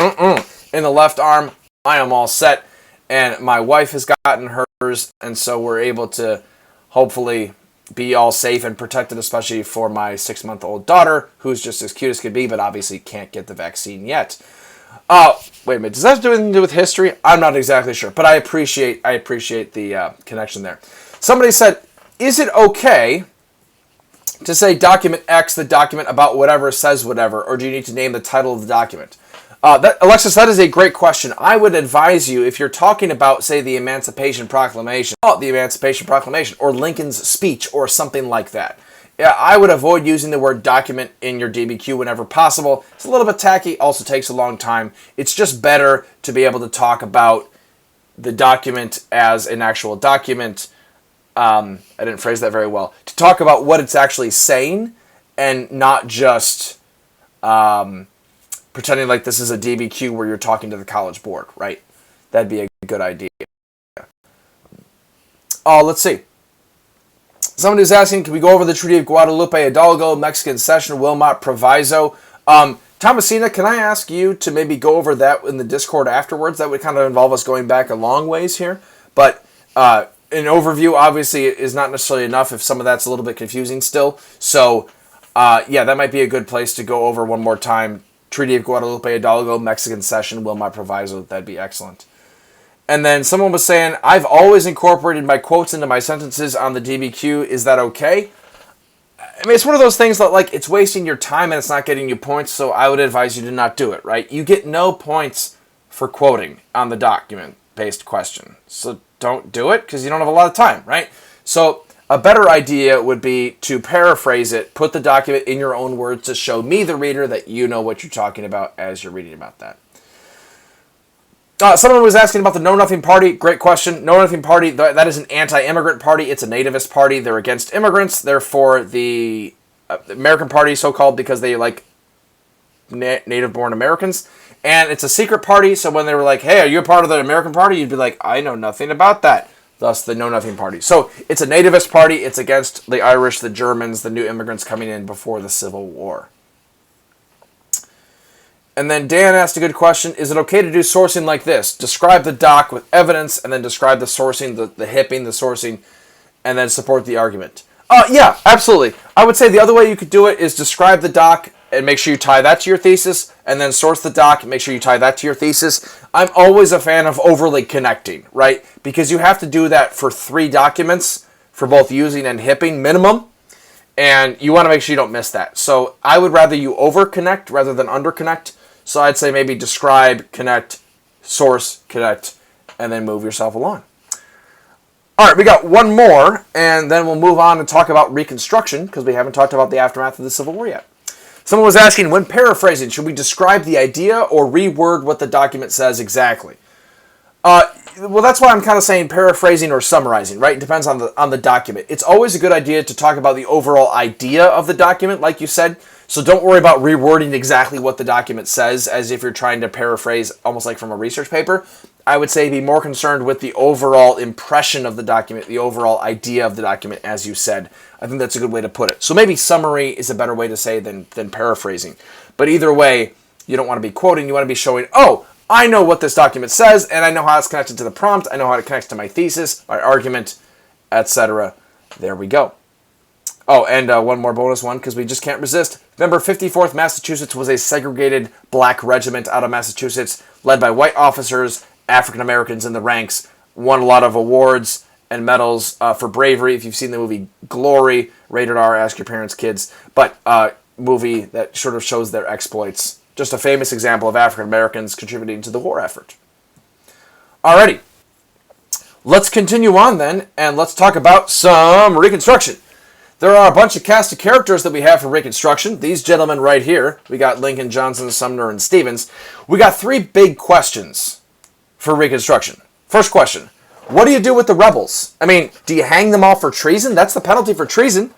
in the left arm. I am all set. and my wife has gotten hers, and so we're able to hopefully be all safe and protected, especially for my 6-month-old daughter, who's just as cute as could be, but obviously can't get the vaccine yet. Wait a minute, does that have anything to do with history? I'm not exactly sure, but I appreciate the connection there. Somebody said, is it okay to say document X, the document about whatever says whatever, or do you need to name the title of the document? Alexis, that is a great question. I would advise you, if you're talking about, say, the Emancipation Proclamation, the Emancipation Proclamation, or Lincoln's speech, or something like that. Yeah, I would avoid using the word document in your DBQ whenever possible. It's a little bit tacky, also takes a long time. It's just better to be able to talk about the document as an actual document. I didn't phrase that very well. To talk about what it's actually saying, and not just pretending like this is a DBQ where you're talking to the College Board, right? That'd be a good idea. Let's see. Somebody was asking, can we go over the Treaty of Guadalupe Hidalgo, Mexican Cession, Wilmot Proviso? Thomasina, can I ask you to maybe go over that in the Discord afterwards? That would kind of involve us going back a long ways here. But an overview, obviously, is not necessarily enough if some of that's a little bit confusing still. So, yeah, that might be a good place to go over one more time. Treaty of Guadalupe Hidalgo, Mexican Cession, Wilmot Proviso. That'd be excellent. And then someone was saying, I've always incorporated my quotes into my sentences on the DBQ. Is that okay? I mean, it's one of those things that, like, it's wasting your time and it's not getting you points, so I would advise you to not do it, right? You get no points for quoting on the document-based question. So don't do it because you don't have a lot of time, right? So a better idea would be to paraphrase it, put the document in your own words to show me, the reader, that you know what you're talking about as you're reading about that. Someone was asking about the Know Nothing Party. Great question. Know Nothing Party, that is an anti-immigrant party. It's a nativist party. They're against immigrants. They're for the American Party, so-called, because they like native-born Americans. And it's a secret party, so when they were like, hey, are you a part of the American Party? You'd be like, I know nothing about that. Thus, the Know Nothing Party. So it's a nativist party. It's against the Irish, the Germans, the new immigrants coming in before the Civil War. And then Dan asked a good question. Is it okay to do sourcing like this? Describe the doc with evidence, and then describe the sourcing, the hipping, the sourcing, and then support the argument. Yeah, absolutely. I would say the other way you could do it is describe the doc and make sure you tie that to your thesis, and then source the doc and make sure you tie that to your thesis. I'm always a fan of overly connecting, right? Because you have to do that for 3 documents for both using and hipping minimum. And you want to make sure you don't miss that. So I would rather you over-connect rather than under-connect. So I'd say maybe describe, connect, source, connect, and then move yourself along. All right, we got one more, and then we'll move on and talk about Reconstruction, because we haven't talked about the aftermath of the Civil War yet. Someone was asking, when paraphrasing, should we describe the idea or reword what the document says exactly? Well, that's why I'm kind of saying paraphrasing or summarizing, right? It depends on the document. It's always a good idea to talk about the overall idea of the document, like you said. So don't worry about rewording exactly what the document says as if you're trying to paraphrase almost like from a research paper. I would say be more concerned with the overall impression of the document, the overall idea of the document, as you said. I think that's a good way to put it. So maybe summary is a better way to say than paraphrasing. But either way, you don't want to be quoting. You want to be showing, oh, I know what this document says, and I know how it's connected to the prompt. I know how it connects to my thesis, my argument, etc. There we go. Oh, and one more bonus one, because we just can't resist. Remember, 54th Massachusetts was a segregated black regiment out of Massachusetts, led by white officers, African Americans in the ranks, won a lot of awards and medals for bravery. If you've seen the movie Glory, rated R, ask your parents, kids, but movie that sort of shows their exploits. Just a famous example of African Americans contributing to the war effort. Alrighty, let's continue on then, and let's talk about some Reconstruction. There are a bunch of cast of characters that we have for Reconstruction. These gentlemen right here, we got Lincoln, Johnson, Sumner, and Stevens. We got 3 big questions for Reconstruction. First question, what do you do with the rebels? I mean, do you hang them all for treason? That's the penalty for treason.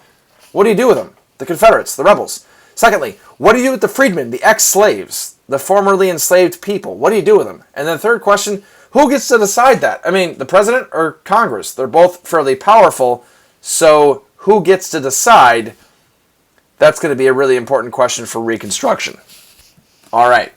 What do you do with them? The Confederates, the rebels. Secondly, what do you do with the freedmen, the ex-slaves, the formerly enslaved people? What do you do with them? And then third question, who gets to decide that? I mean, the president or Congress? They're both fairly powerful, so who gets to decide? That's going to be a really important question for Reconstruction. All right.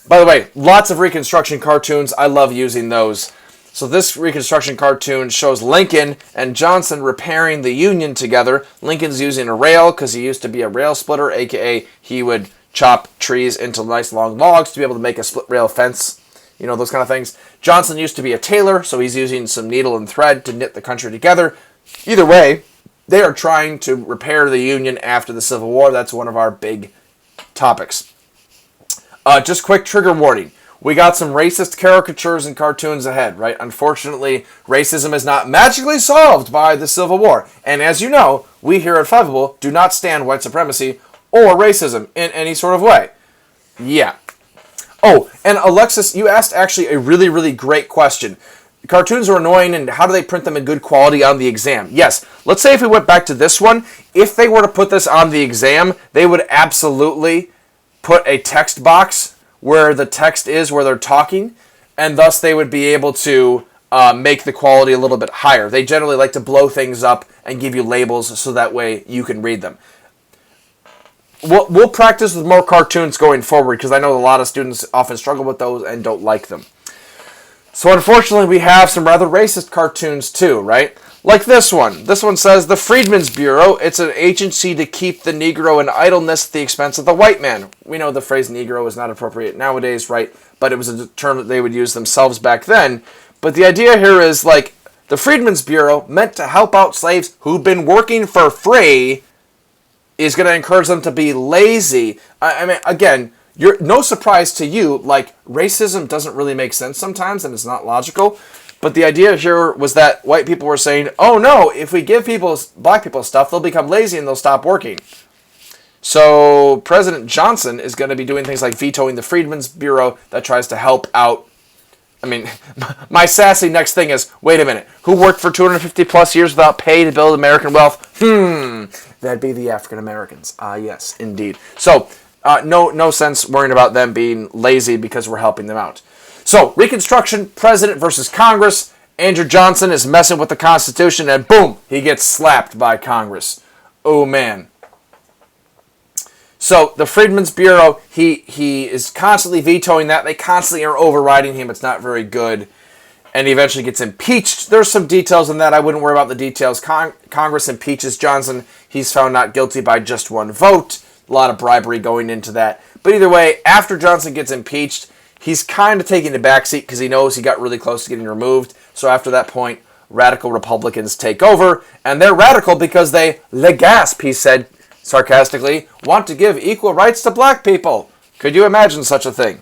By the way, lots of Reconstruction cartoons. I love using those. So this Reconstruction cartoon shows Lincoln and Johnson repairing the Union together. Lincoln's using a rail because he used to be a rail splitter, aka he would chop trees into nice long logs to be able to make a split rail fence. You know, those kind of things. Johnson used to be a tailor, so he's using some needle and thread to knit the country together. Either way, they are trying to repair the Union after the Civil War. That's one of our big topics. Just quick trigger warning. We got some racist caricatures and cartoons ahead, right? Unfortunately, racism is not magically solved by the Civil War. And as you know, we here at Fiveable do not stand white supremacy or racism in any sort of way. Yeah. Oh, and Alexis, you asked actually a really, really great question. Cartoons are annoying, and how do they print them in good quality on the exam? Yes, let's say if we went back to this one, if they were to put this on the exam, they would absolutely put a text box where the text is where they're talking, and thus they would be able to make the quality a little bit higher. They generally like to blow things up and give you labels so that way you can read them. We'll practice with more cartoons going forward because I know a lot of students often struggle with those and don't like them. So unfortunately we have some rather racist cartoons too, right? Like this one. This one says, the Freedmen's Bureau, it's an agency to keep the Negro in idleness at the expense of the white man. We know the phrase Negro is not appropriate nowadays, right? But it was a term that they would use themselves back then. But the idea here is, like, the Freedmen's Bureau, meant to help out slaves who've been working for free, is going to encourage them to be lazy. I mean, again, no surprise to you, like, racism doesn't really make sense sometimes, and it's not logical. But the idea here was that white people were saying, oh no, if we give black people stuff, they'll become lazy and they'll stop working. So President Johnson is going to be doing things like vetoing the Freedmen's Bureau that tries to help out. I mean, my sassy next thing is, wait a minute, who worked for 250 plus years without pay to build American wealth? That'd be the African Americans. Yes, indeed. So no sense worrying about them being lazy because we're helping them out. So, Reconstruction, President versus Congress. Andrew Johnson is messing with the Constitution, and boom, he gets slapped by Congress. Oh, man. So, the Freedmen's Bureau, he is constantly vetoing that. They constantly are overriding him. It's not very good. And he eventually gets impeached. There's some details in that. I wouldn't worry about the details. Congress impeaches Johnson. He's found not guilty by just one vote. A lot of bribery going into that. But either way, after Johnson gets impeached, he's kind of taking the backseat because he knows he got really close to getting removed. So after that point, radical Republicans take over. And they're radical because they, le gasp, he said sarcastically, want to give equal rights to black people. Could you imagine such a thing?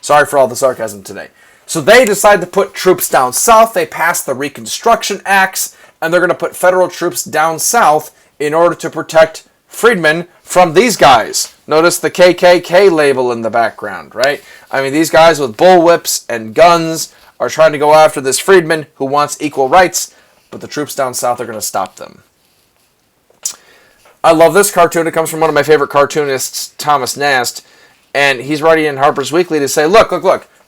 Sorry for all the sarcasm today. So they decide to put troops down south. They pass the Reconstruction Acts, and they're going to put federal troops down south in order to protect freedmen from these guys. Notice the KKK label in the background, right? I mean, these guys with bullwhips and guns are trying to go after this freedman who wants equal rights, but the troops down south are going to stop them. I love this cartoon. It comes from one of my favorite cartoonists, Thomas Nast, and he's writing in Harper's Weekly to say, look,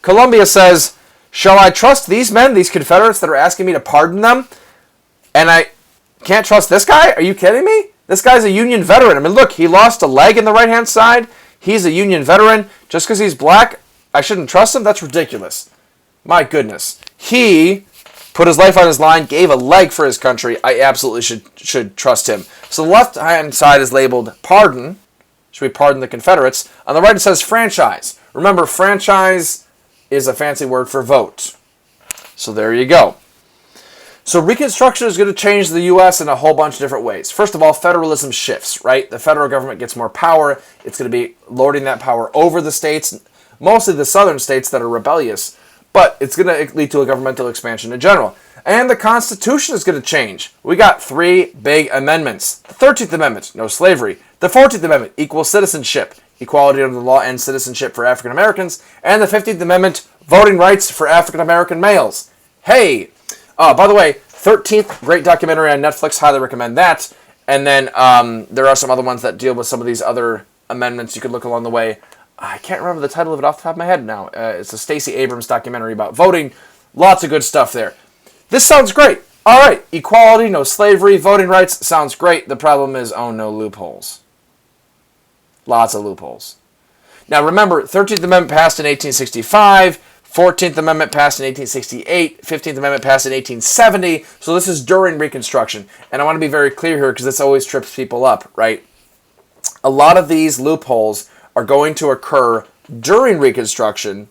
Columbia says, shall I trust these men, these Confederates that are asking me to pardon them? And I can't trust this guy? Are you kidding me? This guy's a Union veteran. I mean, look, he lost a leg in the right-hand side. He's a Union veteran. Just because he's black, I shouldn't trust him? That's ridiculous. My goodness. He put his life on his line, gave a leg for his country. I absolutely should trust him. So the left-hand side is labeled pardon. Should we pardon the Confederates? On the right it says franchise. Remember, franchise is a fancy word for vote. So there you go. So Reconstruction is going to change the U.S. in a whole bunch of different ways. First of all, federalism shifts, right? The federal government gets more power. It's going to be lording that power over the states, mostly the southern states that are rebellious. But it's going to lead to a governmental expansion in general. And the Constitution is going to change. We got 3 big amendments. The 13th Amendment, no slavery. The 14th Amendment, equal citizenship, equality under the law and citizenship for African Americans. And the 15th Amendment, voting rights for African American males. Hey! By the way, 13th, great documentary on Netflix, highly recommend that. And then there are some other ones that deal with some of these other amendments you could look along the way. I can't remember the title of it off the top of my head now. It's a Stacey Abrams documentary about voting. Lots of good stuff there. This sounds great. All right, equality, no slavery, voting rights, sounds great. The problem is, oh no, loopholes. Lots of loopholes. Now remember, 13th Amendment passed in 1865. 14th Amendment passed in 1868, 15th Amendment passed in 1870, so this is during Reconstruction. And I want to be very clear here because this always trips people up, right? A lot of these loopholes are going to occur during Reconstruction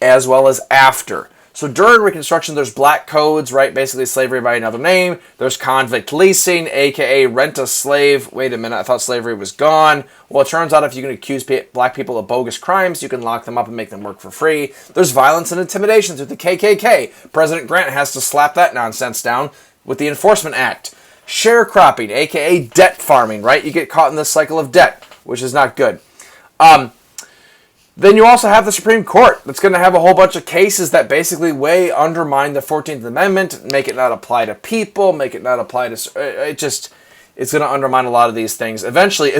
as well as after. So during Reconstruction, there's black codes, right? Basically slavery by another name. There's convict leasing, aka rent a slave. Wait a minute, I thought slavery was gone. Well, it turns out if you can accuse black people of bogus crimes, you can lock them up and make them work for free. There's violence and intimidation through the KKK. President Grant has to slap that nonsense down with the Enforcement Act. Sharecropping, aka debt farming, right? You get caught in this cycle of debt, which is not good. Then you also have the Supreme Court that's going to have a whole bunch of cases that basically undermine the 14th Amendment, make it not apply to people, make it not apply to... It's going to undermine a lot of these things. Eventually,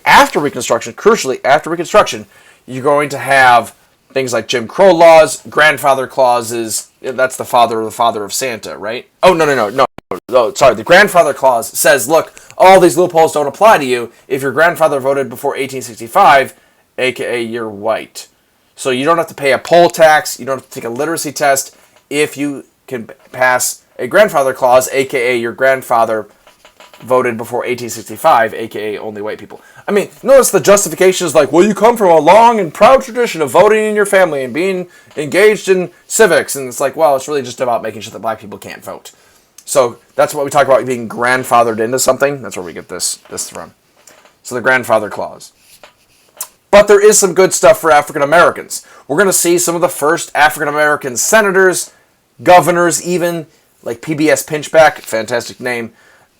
after Reconstruction, crucially, after Reconstruction, you're going to have things like Jim Crow laws, grandfather clauses. That's the father of Santa, right? Oh, no. Oh, sorry, the grandfather clause says, look, all these loopholes don't apply to you if your grandfather voted before 1865, aka you're white. So you don't have to pay a poll tax, you don't have to take a literacy test if you can pass a grandfather clause, aka your grandfather voted before 1865, aka only white people. I mean, notice the justification is like, well, you come from a long and proud tradition of voting in your family and being engaged in civics, and it's like, well, it's really just about making sure that black people can't vote. So that's what we talk about, being grandfathered into something. That's where we get this from. So the grandfather clause. But there is some good stuff for African Americans. We're going to see some of the first African American senators, governors even, like PBS Pinchback, fantastic name.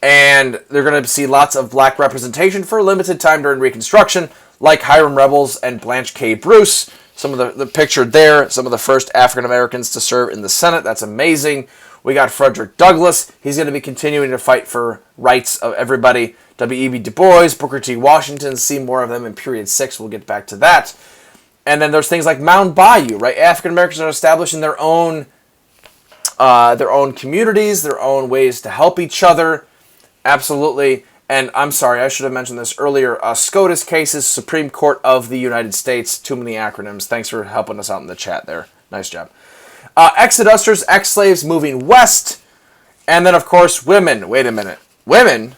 And they're going to see lots of black representation for a limited time during Reconstruction, like Hiram Rebels and Blanche K. Bruce. Some of the pictured there, some of the first African Americans to serve in the Senate. That's amazing. We got Frederick Douglass. He's going to be continuing to fight for rights of everybody. W.E.B. Du Bois, Booker T. Washington, see more of them in period 6. We'll get back to that. And then there's things like Mound Bayou, right? African Americans are establishing their own communities, their own ways to help each other. Absolutely. And I'm sorry, I should have mentioned this earlier. SCOTUS cases, Supreme Court of the United States. Too many acronyms. Thanks for helping us out in the chat there. Nice job. Exodusters, ex-slaves moving west. And then, of course, women. Wait a minute. Women?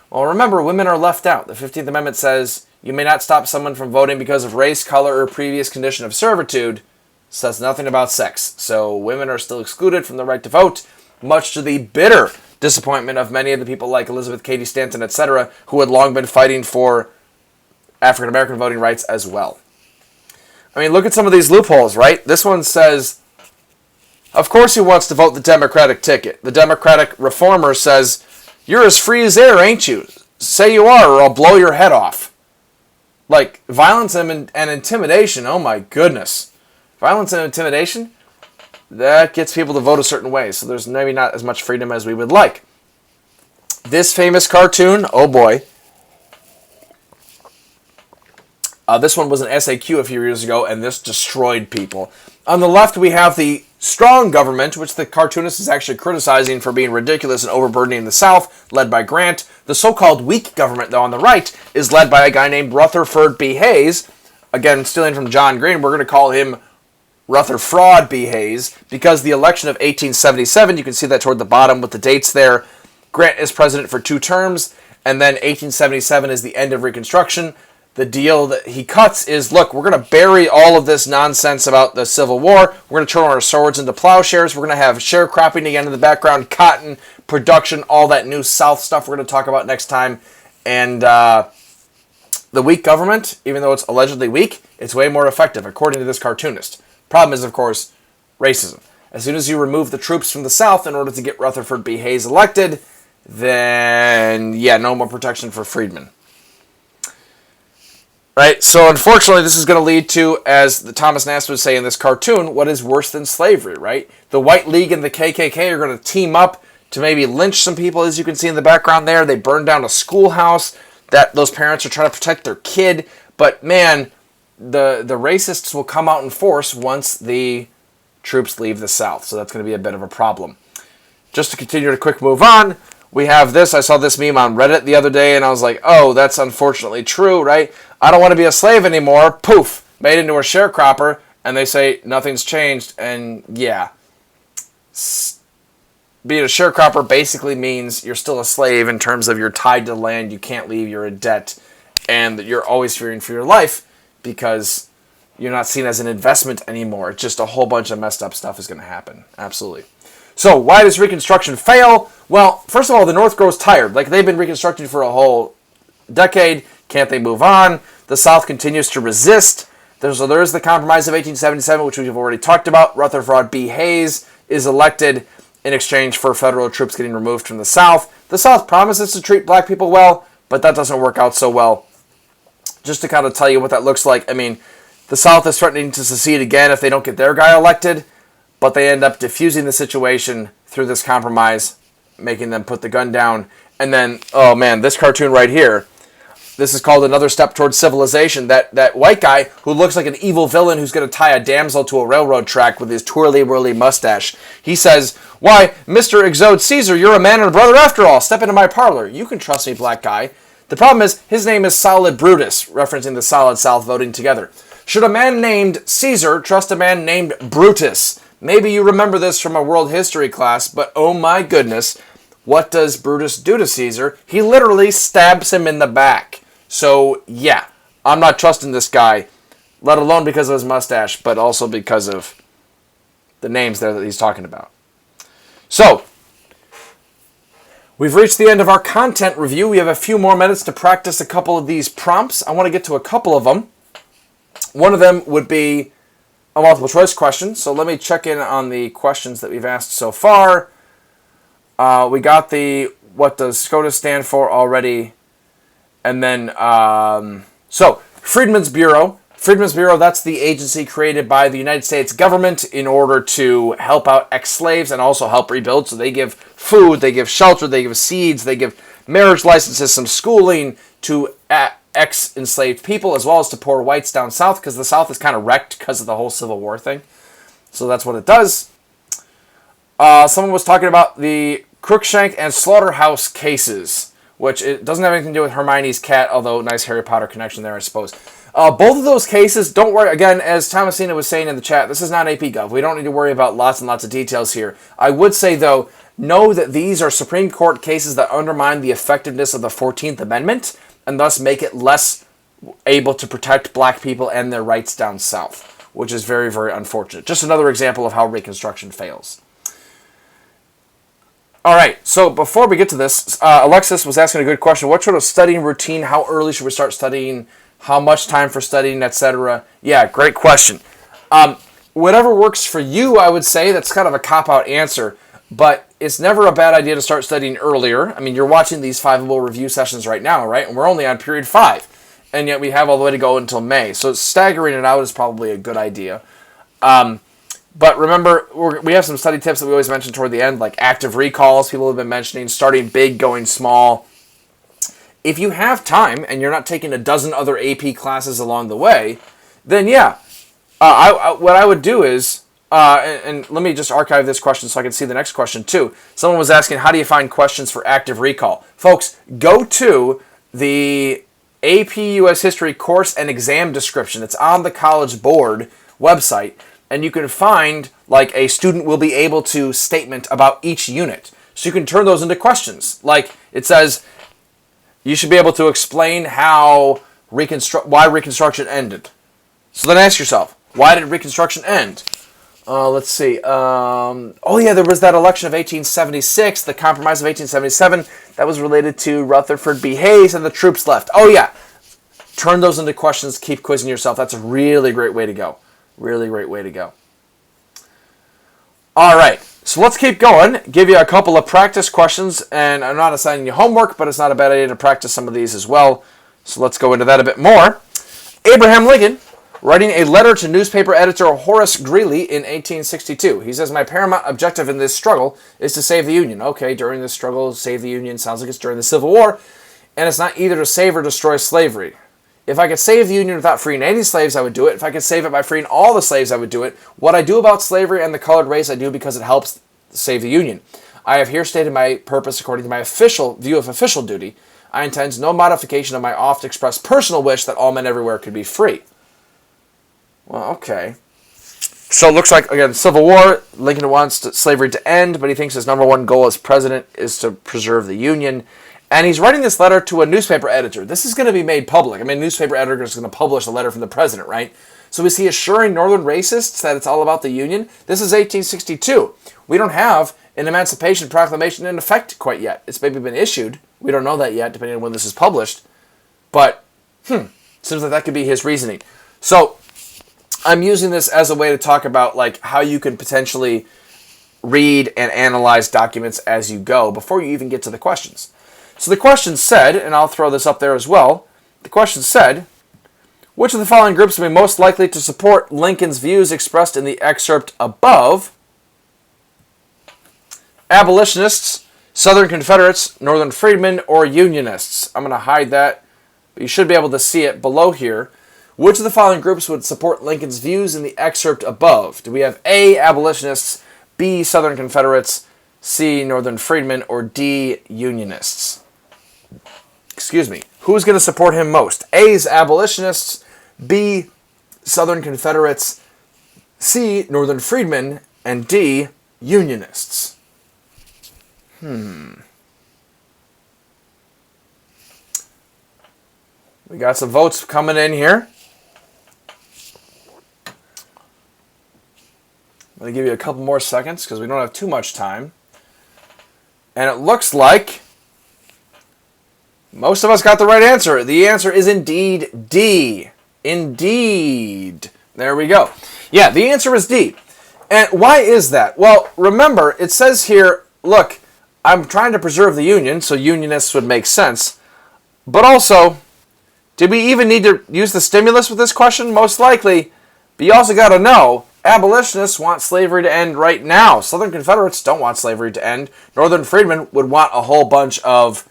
Well, remember, women are left out. The 15th Amendment says you may not stop someone from voting because of race, color, or previous condition of servitude. Says nothing about sex. So women are still excluded from the right to vote, much to the bitter disappointment of many of the people like Elizabeth Cady Stanton, etc., who had long been fighting for African American voting rights as well. I mean, look at some of these loopholes, right? This one says, of course he wants to vote the Democratic ticket. The Democratic reformer says, you're as free as air, ain't you? Say you are, or I'll blow your head off. Like, violence and intimidation, oh my goodness. Violence and intimidation, that gets people to vote a certain way, so there's maybe not as much freedom as we would like. This famous cartoon, oh boy. This one was an SAQ a few years ago, and this destroyed people. On the left, we have the strong government, which the cartoonist is actually criticizing for being ridiculous and overburdening the South, led by Grant. The so-called weak government, though, on the right, is led by a guy named Rutherford B. Hayes. Again, stealing from John Green, we're going to call him Rutherford B. Hayes, because the election of 1877, you can see that toward the bottom with the dates there, Grant is president for 2 terms, and then 1877 is the end of Reconstruction. The deal that he cuts is, look, we're going to bury all of this nonsense about the Civil War. We're going to turn our swords into plowshares. We're going to have sharecropping again in the background, cotton production, all that new South stuff we're going to talk about next time. And the weak government, even though it's allegedly weak, it's way more effective, according to this cartoonist. Problem is, of course, racism. As soon as you remove the troops from the South in order to get Rutherford B. Hayes elected, then, yeah, no more protection for freedmen. Right, so unfortunately, this is going to lead to, as the Thomas Nast would say in this cartoon, what is worse than slavery, right? The White League and the KKK are going to team up to maybe lynch some people, as you can see in the background there. They burned down a schoolhouse that those parents are trying to protect their kid. But man, the racists will come out in force once the troops leave the South. So that's going to be a bit of a problem. Just to continue to quick move on, we have this. I saw this meme on Reddit the other day, and I was like, oh, that's unfortunately true, right? I don't want to be a slave anymore. Poof, made into a sharecropper, and they say nothing's changed, and yeah, being a sharecropper basically means you're still a slave in terms of you're tied to the land, you can't leave, you're in debt, and you're always fearing for your life because you're not seen as an investment anymore. Just a whole bunch of messed up stuff is going to happen. Absolutely. So why does Reconstruction fail? Well, first of all, the North grows tired. Like, they've been reconstructing for a whole decade. Can't they move on? The South continues to resist. There is the Compromise of 1877, which we've already talked about. Rutherford B. Hayes is elected in exchange for federal troops getting removed from the South. The South promises to treat black people well, but that doesn't work out so well. Just to kind of tell you what that looks like, I mean, the South is threatening to secede again if they don't get their guy elected, but they end up diffusing the situation through this compromise, making them put the gun down. And then, oh man, this cartoon right here, this is called Another Step Towards Civilization. That white guy who looks like an evil villain who's going to tie a damsel to a railroad track with his twirly-whirly mustache. He says, "Why, Mr. Exode Caesar, you're a man and a brother after all. Step into my parlor. You can trust me, black guy." The problem is, his name is Solid Brutus, referencing the Solid South voting together. Should a man named Caesar trust a man named Brutus? Maybe you remember this from a world history class, but oh my goodness, what does Brutus do to Caesar? He literally stabs him in the back. So, yeah, I'm not trusting this guy, let alone because of his mustache, but also because of the names there that he's talking about. So, we've reached the end of our content review. We have a few more minutes to practice a couple of these prompts. I want to get to a couple of them. One of them would be a multiple choice question. So let me check in on the questions that we've asked so far. We got the what does SCOTUS stand for already. And then, so Freedmen's Bureau. Freedmen's Bureau, that's the agency created by the United States government in order to help out ex-slaves and also help rebuild. So they give food, they give shelter, they give seeds, they give marriage licenses, some schooling to ex-enslaved people, as well as to poor whites down south, because the South is kind of wrecked because of the whole Civil War thing. So that's what it does. Someone was talking about the Crookshank and Slaughterhouse cases, which it doesn't have anything to do with Hermione's cat, although nice Harry Potter connection there, I suppose. Both of those cases, don't worry, again, as Thomasina was saying in the chat, this is not AP Gov. We don't need to worry about lots and lots of details here. I would say, though, know that these are Supreme Court cases that undermine the effectiveness of the 14th Amendment, and thus make it less able to protect black people and their rights down south, which is very, very unfortunate. Just another example of how Reconstruction fails. All right, so before we get to this, Alexis was asking a good question. What sort of studying routine, how early should we start studying, how much time for studying, etc.? Yeah, great question. Whatever works for you, I would say. That's kind of a cop-out answer, but it's never a bad idea to start studying earlier. I mean, you're watching these 5-able review sessions right now, right? And we're only on period 5, and yet we have all the way to go until May. So staggering it out is probably a good idea. But remember, we have some study tips that we always mention toward the end, like active recalls, people have been mentioning, starting big, going small. If you have time, and you're not taking a dozen other AP classes along the way, then yeah. What I would do is, and let me just archive this question so I can see the next question too. Someone was asking, how do you find questions for active recall? Folks, go to the AP US History course and exam description. It's on the College Board website, and you can find like a student will be able to statement about each unit. So you can turn those into questions. Like it says, you should be able to explain how why Reconstruction ended. So then ask yourself, why did Reconstruction end? Let's see. Oh yeah, there was that election of 1876, the Compromise of 1877, that was related to Rutherford B. Hayes, and the troops left. Oh yeah. Turn those into questions, keep quizzing yourself. That's a really great way to go. Really great way to go. All right, so let's keep going. Give you a couple of practice questions, and I'm not assigning you homework, but it's not a bad idea to practice some of these as well. So let's go into that a bit more. Abraham Lincoln, writing a letter to newspaper editor Horace Greeley in 1862. He says, my paramount objective in this struggle is to save the Union. Okay, during this struggle, save the Union, sounds like it's during the Civil War, and it's not either to save or destroy slavery. If I could save the Union without freeing any slaves, I would do it. If I could save it by freeing all the slaves, I would do it. What I do about slavery and the colored race, I do because it helps save the Union. I have here stated my purpose according to my official view of official duty. I intend no modification of my oft-expressed personal wish that all men everywhere could be free. Well, okay. So it looks like, again, Civil War, Lincoln wants slavery to end, but he thinks his number one goal as president is to preserve the Union. And he's writing this letter to a newspaper editor. This is going to be made public. I mean, a newspaper editor is going to publish a letter from the president, right? So is he assuring Northern racists that it's all about the Union? This is 1862. We don't have an Emancipation Proclamation in effect quite yet. It's maybe been issued. We don't know that yet, depending on when this is published. But, seems like that could be his reasoning. So, I'm using this as a way to talk about like how you can potentially read and analyze documents as you go before you even get to the questions. So the question said, and I'll throw this up there as well, the question said, which of the following groups would be most likely to support Lincoln's views expressed in the excerpt above? Abolitionists, Southern Confederates, Northern Freedmen, or Unionists? I'm going to hide that, but you should be able to see it below here. Which of the following groups would support Lincoln's views in the excerpt above? Do we have A, abolitionists, B, Southern Confederates, C, Northern Freedmen, or D, Unionists? Excuse me. Who's going to support him most? A is abolitionists, B, Southern Confederates, C, Northern Freedmen, and D, Unionists. We got some votes coming in here. I'm going to give you a couple more seconds because we don't have too much time. And it looks like most of us got the right answer. The answer is indeed D. Indeed. There we go. Yeah, the answer is D. And why is that? Well, remember, it says here, look, I'm trying to preserve the Union, so Unionists would make sense. But also, did we even need to use the stimulus with this question? Most likely. But you also got to know, abolitionists want slavery to end right now. Southern Confederates don't want slavery to end. Northern Freedmen would want a whole bunch of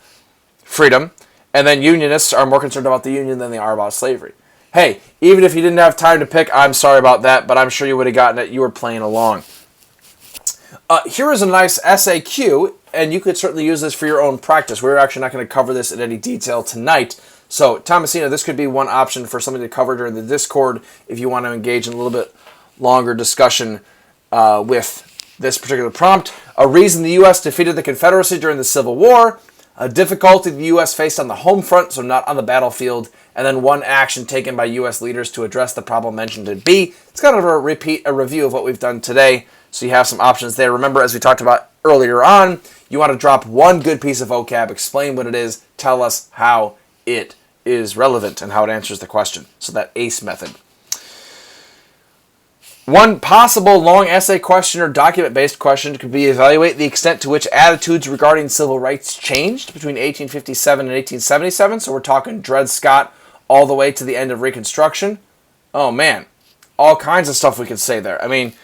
freedom. And then Unionists are more concerned about the Union than they are about slavery. Hey, even if you didn't have time to pick, I'm sorry about that, but I'm sure you would have gotten it. You were playing along. Here is a nice SAQ, and you could certainly use this for your own practice. We're actually not going to cover this in any detail tonight. So, Thomasina, this could be one option for something to cover during the Discord if you want to engage in a little bit longer discussion with this particular prompt. A reason the U.S. defeated the Confederacy during the Civil War, a difficulty the U.S. faced on the home front, so not on the battlefield, and then one action taken by U.S. leaders to address the problem mentioned in B. It's kind of a review of what we've done today, so you have some options there. Remember, as we talked about earlier on, you want to drop one good piece of vocab, explain what it is, tell us how it is relevant and how it answers the question. So that ACE method. One possible long essay question or document-based question could be evaluate the extent to which attitudes regarding civil rights changed between 1857 and 1877. So we're talking Dred Scott all the way to the end of Reconstruction. Oh man, all kinds of stuff we could say there. I mean,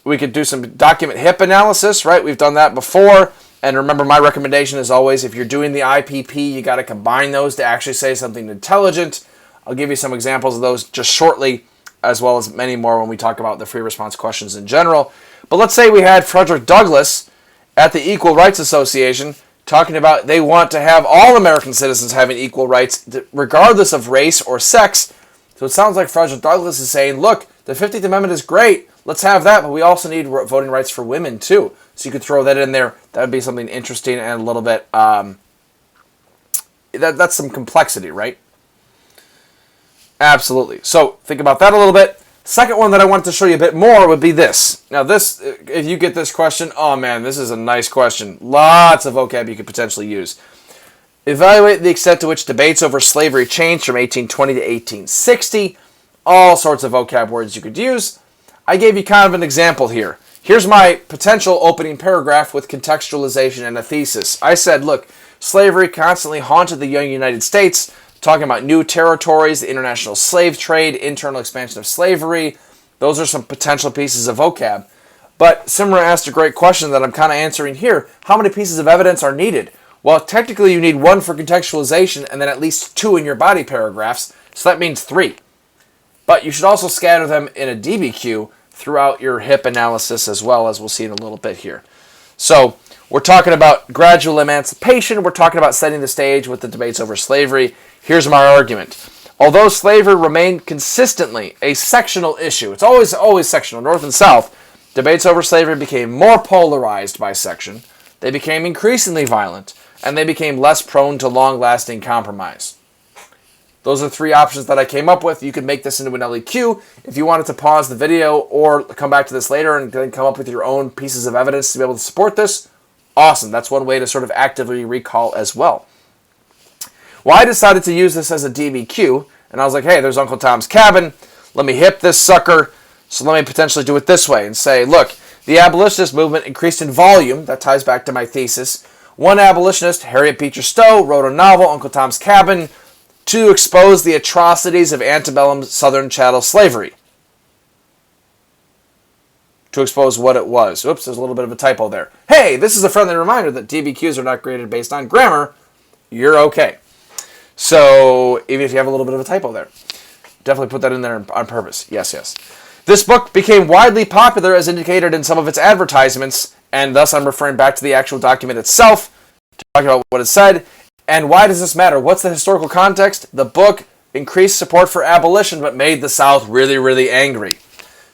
we could do some document hip analysis, right? We've done that before. And remember, my recommendation is always, if you're doing the IPP, you got to combine those to actually say something intelligent. I'll give you some examples of those just shortly, as well as many more when we talk about the free response questions in general. But let's say we had Frederick Douglass at the Equal Rights Association talking about they want to have all American citizens having equal rights regardless of race or sex. So it sounds like Frederick Douglass is saying, look, the 15th Amendment is great. Let's have that, but we also need voting rights for women too. So you could throw that in there. That would be something interesting and a little bit, that's some complexity, right? Absolutely. So think about that a little bit. Second one that I wanted to show you a bit more would be this. Now this, if you get this question, oh man, this is a nice question. Lots of vocab you could potentially use. Evaluate the extent to which debates over slavery changed from 1820 to 1860. All sorts of vocab words you could use. I gave you kind of an example here. Here's my potential opening paragraph with contextualization and a thesis. I said, look, slavery constantly haunted the young United States, talking about new territories, the international slave trade, internal expansion of slavery. Those are some potential pieces of vocab. But Simra asked a great question that I'm kind of answering here. How many pieces of evidence are needed? Well, technically you need one for contextualization and then at least two in your body paragraphs, so that means 3. But you should also scatter them in a DBQ throughout your HIP analysis as well, as we'll see in a little bit here. So we're talking about gradual emancipation. We're talking about setting the stage with the debates over slavery. Here's my argument. Although slavery remained consistently a sectional issue, it's always sectional, North and South, debates over slavery became more polarized by section, they became increasingly violent, and they became less prone to long-lasting compromise. Those are 3 options that I came up with. You could make this into an LEQ if you wanted to pause the video or come back to this later and then come up with your own pieces of evidence to be able to support this. Awesome. That's one way to sort of actively recall as well. Well, I decided to use this as a DBQ, and I was like, hey, there's Uncle Tom's Cabin. Let me hip this sucker. So let me potentially do it this way and say, look, the abolitionist movement increased in volume. That ties back to my thesis. One abolitionist, Harriet Beecher Stowe, wrote a novel, Uncle Tom's Cabin, to expose the atrocities of antebellum Southern chattel slavery. To expose what it was. Oops, there's a little bit of a typo there. Hey, this is a friendly reminder that DBQs are not graded based on grammar. You're okay. So, even if you have a little bit of a typo there, definitely put that in there on purpose. Yes, yes. This book became widely popular as indicated in some of its advertisements, and thus I'm referring back to the actual document itself, talking about what it said. And why does this matter? What's the historical context? The book increased support for abolition, but made the South really, really angry.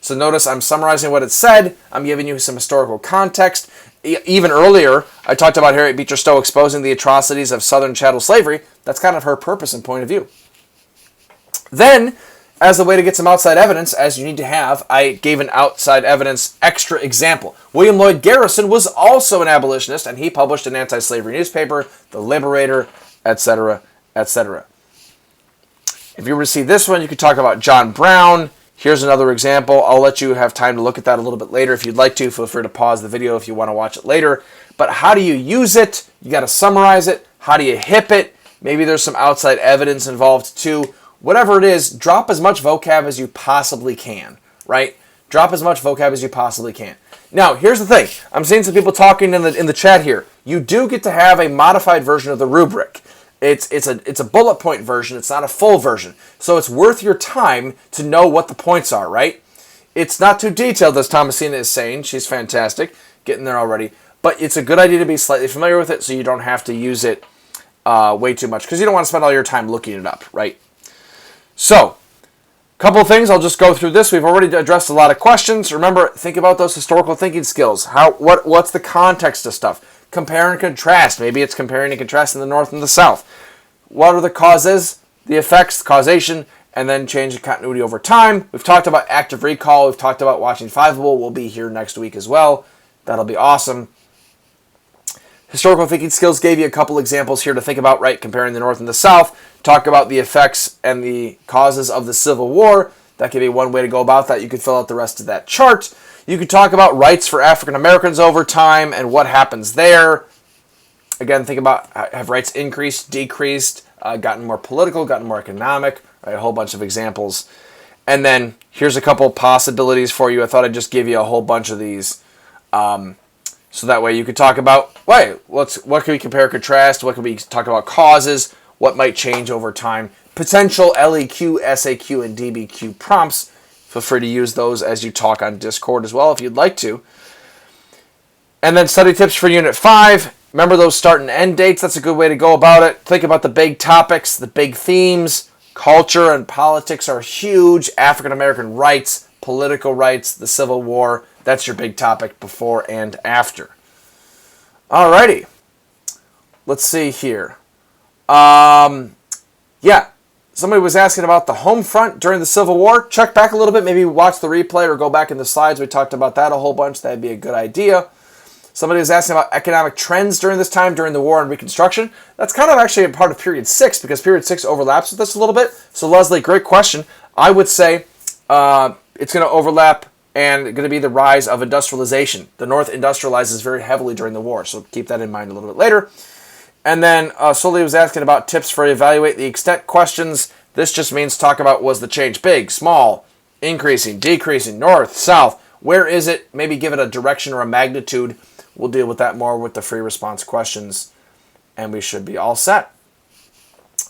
So notice I'm summarizing what it said. I'm giving you some historical context. Even earlier, I talked about Harriet Beecher Stowe exposing the atrocities of Southern chattel slavery. That's kind of her purpose and point of view. Then, as a way to get some outside evidence, as you need to have, I gave an outside evidence extra example. William Lloyd Garrison was also an abolitionist, and he published an anti-slavery newspaper, The Liberator, etc., etc. If you were to see this one, you could talk about John Brown. Here's another example. I'll let you have time to look at that a little bit later if you'd like to. Feel free to pause the video if you want to watch it later. But how do you use it? You got to summarize it. How do you hip it? Maybe there's some outside evidence involved too. Whatever it is, drop as much vocab as you possibly can, right? Drop as much vocab as you possibly can. Now, here's the thing. I'm seeing some people talking in the chat here. You do get to have a modified version of the rubric. It's a bullet point version. It's not a full version. So it's worth your time to know what the points are, right? It's not too detailed, as Thomasina is saying. She's fantastic, getting there already. But it's a good idea to be slightly familiar with it so you don't have to use it way too much, because you don't want to spend all your time looking it up, right? So, a couple of things. I'll just go through this. We've already addressed a lot of questions. Remember, think about those historical thinking skills. What's the context of stuff? Compare and contrast. Maybe it's comparing and contrasting the North and the South. What are the causes, the effects, the causation, and then change the continuity over time. We've talked about active recall. We've talked about watching Fiveable. We'll be here next week as well. That'll be awesome. Historical thinking skills gave you a couple examples here to think about, right? Comparing the North and the South. Talk about the effects and the causes of the Civil War. That could be one way to go about that. You could fill out the rest of that chart. You could talk about rights for African Americans over time and what happens there. Again, think about, have rights increased, decreased, gotten more political, gotten more economic, right? A whole bunch of examples. And then here's a couple possibilities for you. I thought I'd just give you a whole bunch of these. So that way you could talk about, what can we compare, contrast? What can we talk about causes? What might change over time? Potential LEQ, SAQ, and DBQ prompts. Feel free to use those as you talk on Discord as well if you'd like to. And then study tips for Unit 5. Remember those start and end dates. That's a good way to go about it. Think about the big topics, the big themes. Culture and politics are huge. African American rights, political rights, the Civil War. That's your big topic before and after. Alrighty. Let's see here. Yeah. Somebody was asking about the home front during the Civil War. Check back a little bit. Maybe watch the replay or go back in the slides. We talked about that a whole bunch. That'd be a good idea. Somebody was asking about economic trends during this time, during the war and Reconstruction. That's kind of actually a part of Period 6 because Period 6 overlaps with this a little bit. So Leslie, great question. I would say it's going to overlap and going to be the rise of industrialization. The North industrializes very heavily during the war, so keep that in mind a little bit later. And then Sully was asking about tips for evaluate the extent questions. This just means talk about, was the change big, small, increasing, decreasing, north, south? Where is it? Maybe give it a direction or a magnitude. We'll deal with that more with the free response questions, and we should be all set.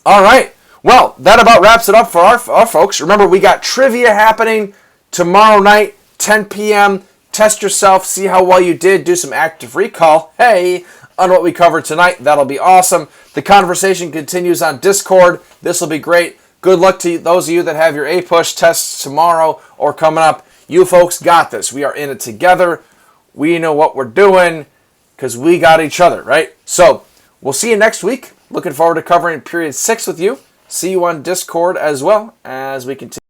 All right. Well, that about wraps it up for our folks. Remember, we got trivia happening tomorrow night, 10 p.m. Test yourself, see how well you did, do some active recall. Hey, on what we covered tonight. That'll be awesome. The conversation continues on Discord. This will be great. Good luck to those of you that have your APUSH tests tomorrow or coming up. You folks got this. We are in it together. We know what we're doing because we got each other, right? So we'll see you next week. Looking forward to covering period 6 with you. See you on Discord as well as we continue.